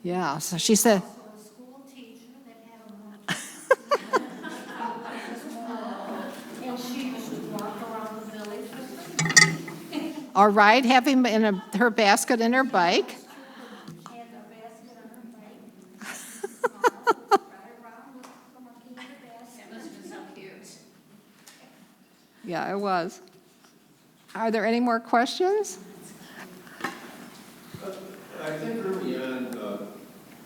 B: Yeah, so she said,
D: So a school teacher that had a monkey, and she used to walk around the village with them.
B: or ride, having her basket in her bike.
D: She had a basket on her bike. Ride around with the monkey in her basket. That must have been so cute.
B: Yeah, it was. Are there any more questions?
G: I think early on, the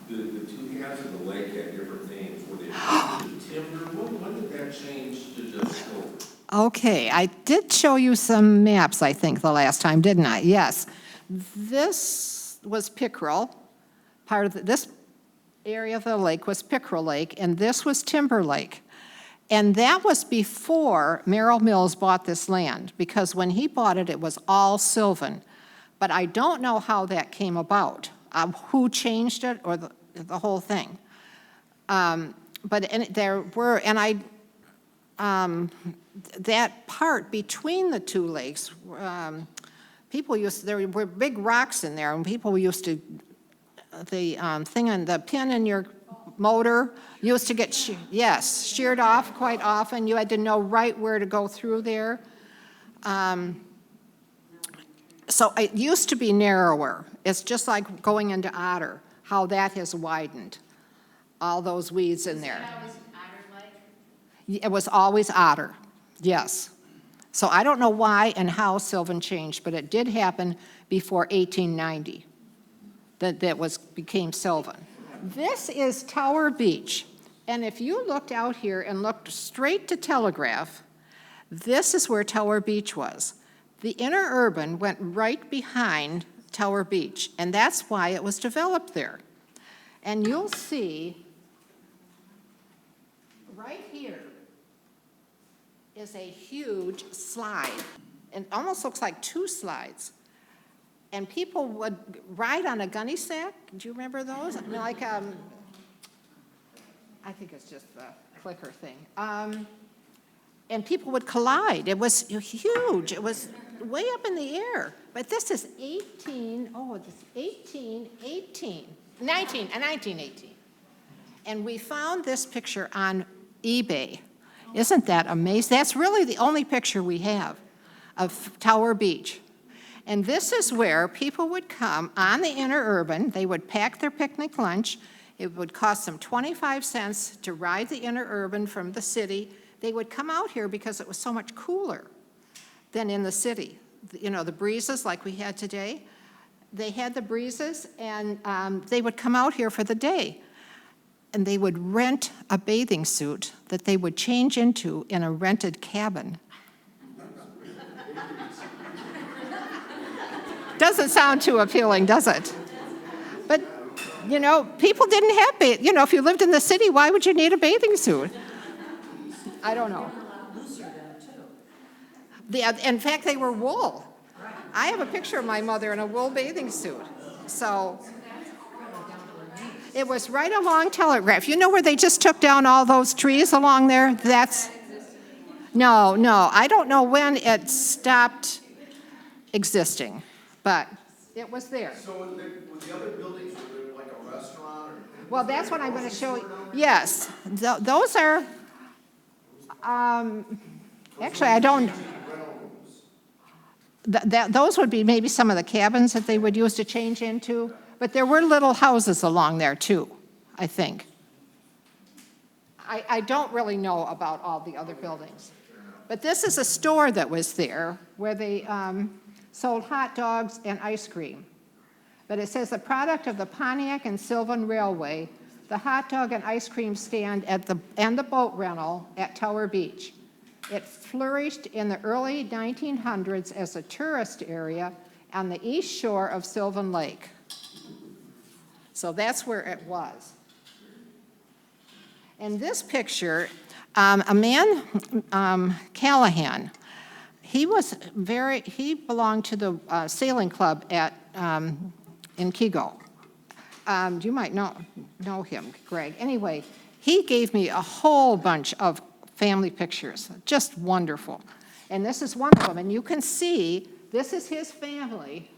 G: 2 halves of the lake had different names. Were they changed to timber? When did that change to just silver?
B: Okay, I did show you some maps, I think, the last time, didn't I? Yes. This was Pickerel. Part of this area of the lake was Pickerel Lake, and this was Timber Lake. And that was before Merrill Mills bought this land, because when he bought it, it was all Sylvan. But I don't know how that came about, who changed it or the whole thing. That part between the 2 lakes, there were big rocks in there, and people used to, the pin in your motor used to get, sheared off quite often. You had to know right where to go through there. So it used to be narrower. It's just like going into Otter, how that has widened, all those weeds in there. It was always Otter, yes. So I don't know why and how Sylvan changed, but it did happen before 1890, that became Sylvan. This is Tower Beach, and if you looked out here and looked straight to Telegraph, this is where Tower Beach was. The interurban went right behind Tower Beach, and that's why it was developed there. And you'll see right here is a huge slide. It almost looks like 2 slides. And people would ride on a gunny sack. Do you remember those? Like, I think it's just the clicker thing. And people would collide. It was huge. It was way up in the air. But this is 1918. And we found this picture on eBay. Isn't that amazing? That's really the only picture we have of Tower Beach. And this is where people would come on the interurban. They would pack their picnic lunch. It would cost them 25 cents to ride the interurban from the city. They would come out here because it was so much cooler than in the city. The breezes like we had today. They had the breezes, and they would come out here for the day. And they would rent a bathing suit that they would change into in a rented cabin. Doesn't sound too appealing, does it? But, people didn't have if you lived in the city, why would you need a bathing suit? I don't know. In fact, they were wool. I have a picture of my mother in a wool bathing suit. So it was right along Telegraph. You know where they just took down all those trees along there? No, I don't know when it stopped existing, but it was there.
F: So were the other buildings, were they like a restaurant or?
B: Well, that's what I'm going to show you. Yes, those are, actually, I don't, those would be maybe some of the cabins that they would use to change into, but there were little houses along there too, I think. I don't really know about all the other buildings. But this is a store that was there where they sold hot dogs and ice cream. But it says the product of the Pontiac and Sylvan Railway, the hot dog and ice cream stand and the boat rental at Tower Beach. It flourished in the early 1900s as a tourist area on the east shore of Sylvan Lake. So that's where it was. In this picture, a man, Callahan, he belonged to the sailing club in Kego. You might know him, Greg. Anyway, he gave me a whole bunch of family pictures, just wonderful. And this is one of them, and you can see, this is his family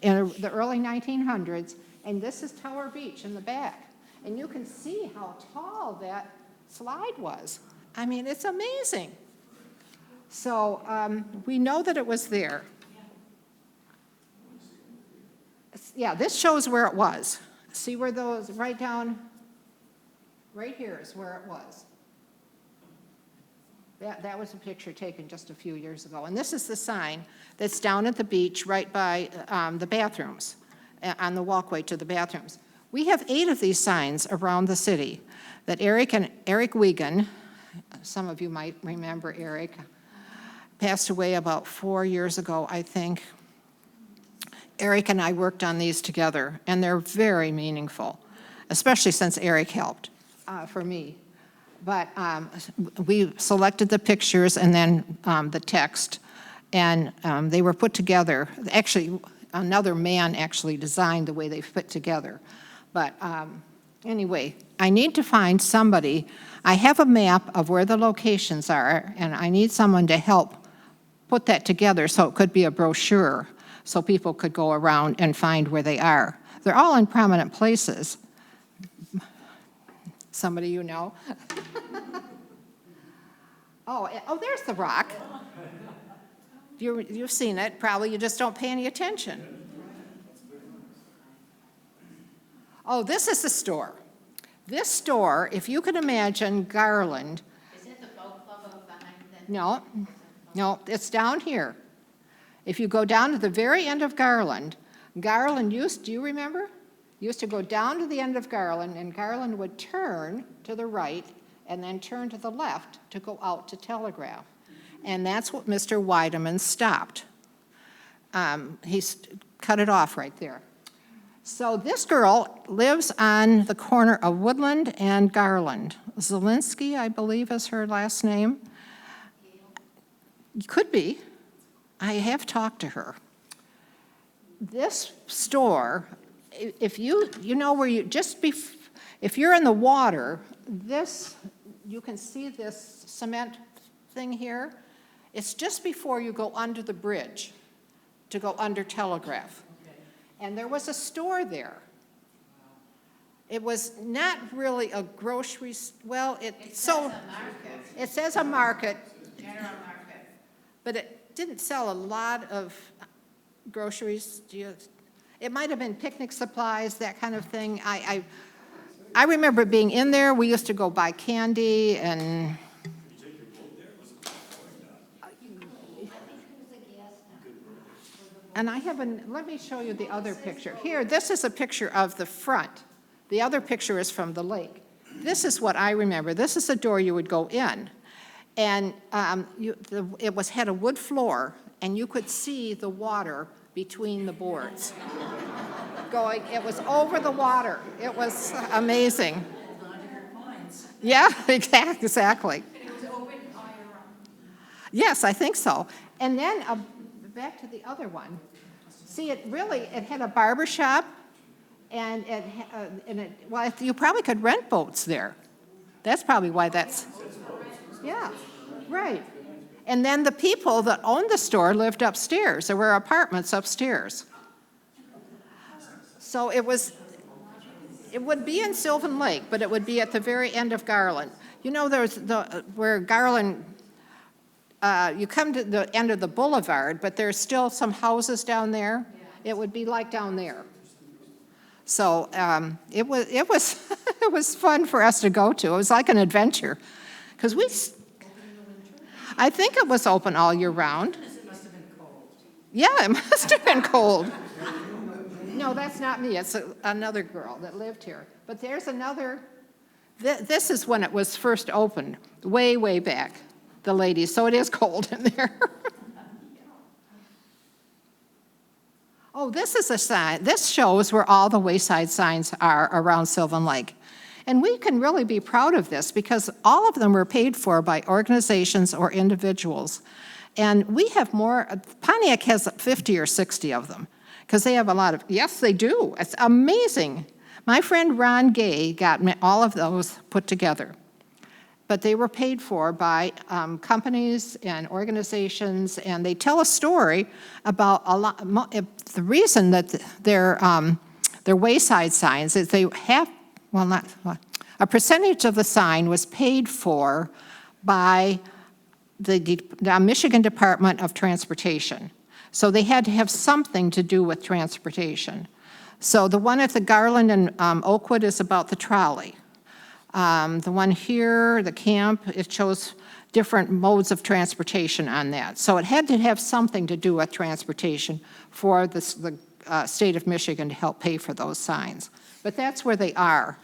B: in the early 1900s, and this is Tower Beach in the back. And you can see how tall that slide was. I mean, it's amazing. So we know that it was there. Yeah, this shows where it was. See where those, right down, right here is where it was. That was a picture taken just a few years ago. And this is the sign that's down at the beach right by the bathrooms, on the walkway to the bathrooms. We have 8 of these signs around the city that Eric Wiegand, some of you might remember Eric, passed away about 4 years ago, I think. Eric and I worked on these together, and they're very meaningful, especially since Eric helped for me. But we selected the pictures and then the text, and they were put together. Actually, another man actually designed the way they fit together. But anyway, I need to find somebody. I have a map of where the locations are, and I need someone to help put that together so it could be a brochure so people could go around and find where they are. They're all in prominent places. Somebody you know? Oh, there's the rock. You've seen it, probably you just don't pay any attention. Oh, this is the store. This store, if you can imagine Garland.
D: Is it the boat club up behind the?
B: No, it's down here. If you go down to the very end of Garland do you remember? Used to go down to the end of Garland, and Garland would turn to the right and then turn to the left to go out to Telegraph. And that's what Mr. Weideman stopped. He cut it off right there. So this girl lives on the corner of Woodland and Garland. Zielinski, I believe, is her last name. Could be. I have talked to her. This store, if you know where you, if you're in the water, you can see this cement thing here. It's just before you go under the bridge to go under Telegraph. And there was a store there. It was not really a grocery, it says a market.
D: General market.
B: But it didn't sell a lot of groceries. It might have been picnic supplies, that kind of thing. I remember being in there. We used to go buy candy and. And let me show you the other picture. Here, this is a picture of the front. The other picture is from the lake. This is what I remember. This is the door you would go in. And it had a wood floor, and you could see the water between the boards. It was over the water. It was amazing. Yeah, exactly.
D: It was open all year round.
B: Yes, I think so. And then back to the other one. See, it had a barber shop, and well, you probably could rent boats there. That's probably why that's, yeah, right. And then the people that owned the store lived upstairs. There were apartments upstairs. So it would be in Sylvan Lake, but it would be at the very end of Garland. You know, there's where Garland, you come to the end of the boulevard, but there's still some houses down there. It would be like down there. So it was it was fun for us to go to. It was like an adventure, because I think it was open all year round.
C: It must have been cold.
B: Yeah, it must have been cold. No, that's not me. It's another girl that lived here. But there's another. This is when it was first opened, way, way back, the ladies. So it is cold in there. Oh, this is a sign. This shows where all the wayside signs are around Sylvan Lake. And we can really be proud of this because all of them were paid for by organizations or individuals. And we have more, Pontiac has 50 or 60 of them because they have a lot of, yes, they do. It's amazing. My friend Ron Gay got all of those put together. But they were paid for by companies and organizations, and they tell a story about the reason that their wayside signs is they have, a percentage of the sign was paid for by the Michigan Department of Transportation. So they had to have something to do with transportation. So the one at the Garland and Oakwood is about the trolley. The one here, the camp, it shows different modes of transportation on that. So it had to have something to do with transportation for the state of Michigan to help pay for those signs. But that's where they are.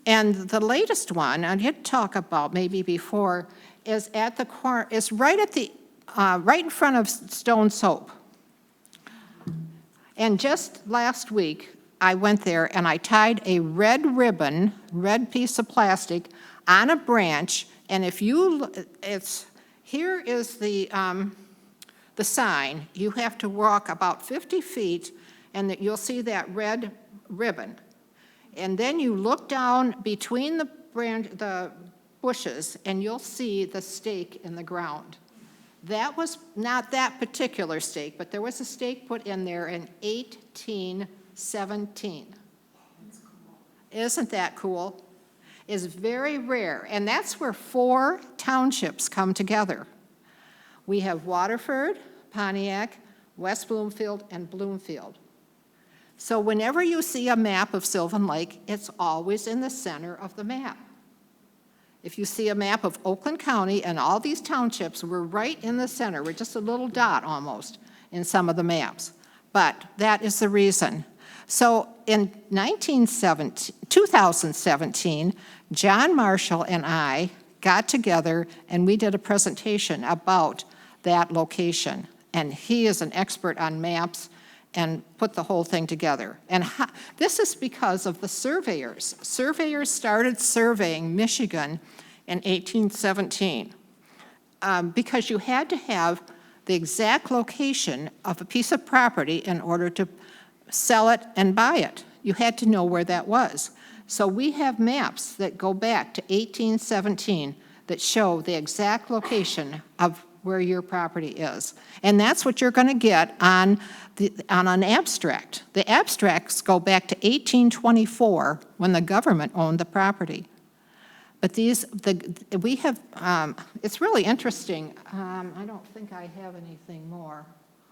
B: And the latest one, I did talk about maybe before, is at the corner, is right at the, right in front of Stone Soap. And just last week, I went there and I tied a red ribbon, red piece of plastic, on a branch. And if you, here is the sign. You have to walk about 50 feet, and you'll see that red ribbon. And then you look down between the bushes, and you'll see the stake in the ground. That was not that particular stake, but there was a stake put in there in 1817. Isn't that cool? It's very rare, and that's where 4 townships come together. We have Waterford, Pontiac, West Bloomfield, and Bloomfield. So whenever you see a map of Sylvan Lake, it's always in the center of the map. If you see a map of Oakland County and all these townships, we're right in the center. We're just a little dot almost in some of the maps. But that is the reason. So in 2017, John Marshall and I got together and we did a presentation about that location. And he is an expert on maps and put the whole thing together. And this is because of the surveyors. Surveyors started surveying Michigan in 1817 because you had to have the exact location of a piece of property in order to sell it and buy it. You had to know where that was. So we have maps that go back to 1817 that show the exact location of where your property is. And that's what you're going to get on an abstract. The abstracts go back to 1824 when the government owned the property. But we have, it's really interesting. I don't think I have anything more.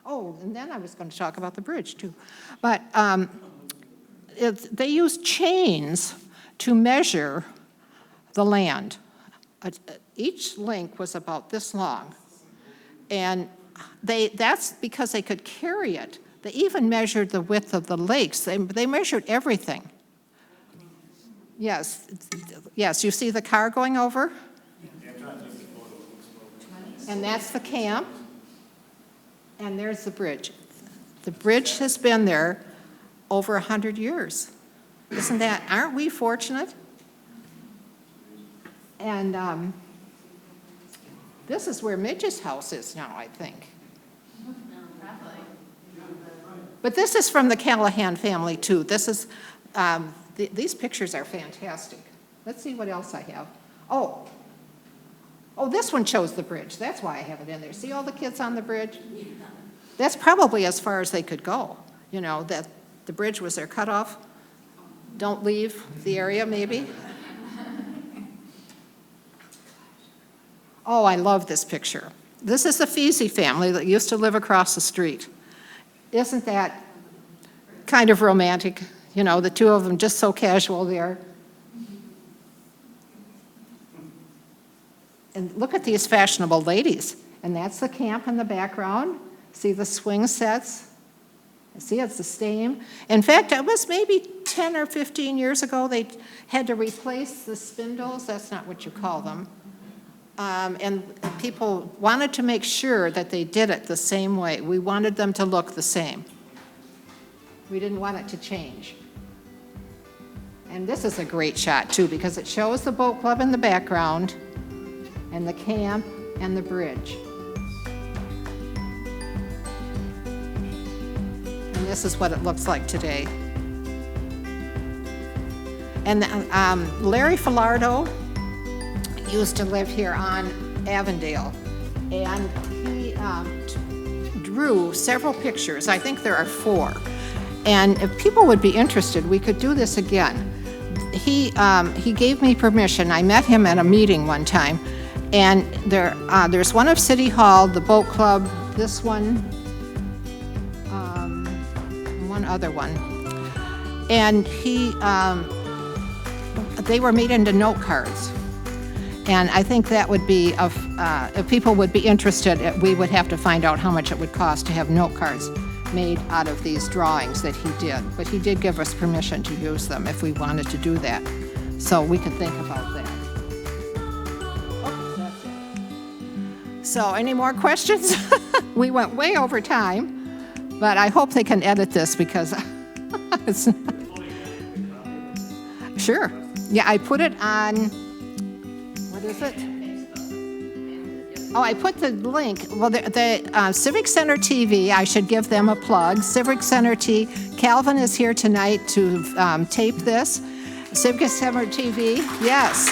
B: Oh, and then I was going to talk about the bridge too. But they use chains to measure the land. Each link was about this long. And that's because they could carry it. They even measured the width of the lakes. They measured everything. Yes, yes, you see the car going over? And that's the camp. And there's the bridge. The bridge has been there over 100 years. Aren't we fortunate? And this is where Midge's house is now, I think. But this is from the Callahan family, too. This is, these pictures are fantastic. Let's see what else I have. Oh, this one shows the bridge. That's why I have it in there. See all the kids on the bridge? That's probably as far as they could go. You know, that the bridge was their cutoff. Don't leave the area, maybe. Oh, I love this picture. This is the Feasey family that used to live across the street. Isn't that kind of romantic? You know, the two of them just so casual there. And look at these fashionable ladies. And that's the camp in the background. See the swing sets? See, it's the same. In fact, it was maybe 10 or 15 years ago they had to replace the spindles. That's not what you call them. And people wanted to make sure that they did it the same way. We wanted them to look the same. We didn't want it to change. And this is a great shot, too, because it shows the boat club in the background and the camp and the bridge. And this is what it looks like today. And Larry Filardo used to live here on Avondale, and he drew several pictures. I think there are 4. And if people would be interested, we could do this again. He gave me permission. I met him at a meeting one time, and there's one of City Hall, the boat club, this one, one other one. And they were made into note cards. And I think that would be, if people would be interested, we would have to find out how much it would cost to have note cards made out of these drawings that he did. But he did give us permission to use them if we wanted to do that. So we could think about that. Oh, that's it. So any more questions? We went way over time, but I hope they can edit this because it's... Sure. Yeah, I put it on... What is it? Oh, I put the link. Well, the Civic Center TV, I should give them a plug. Civic Center TV. Calvin is here tonight to tape this. Civic Center TV, yes.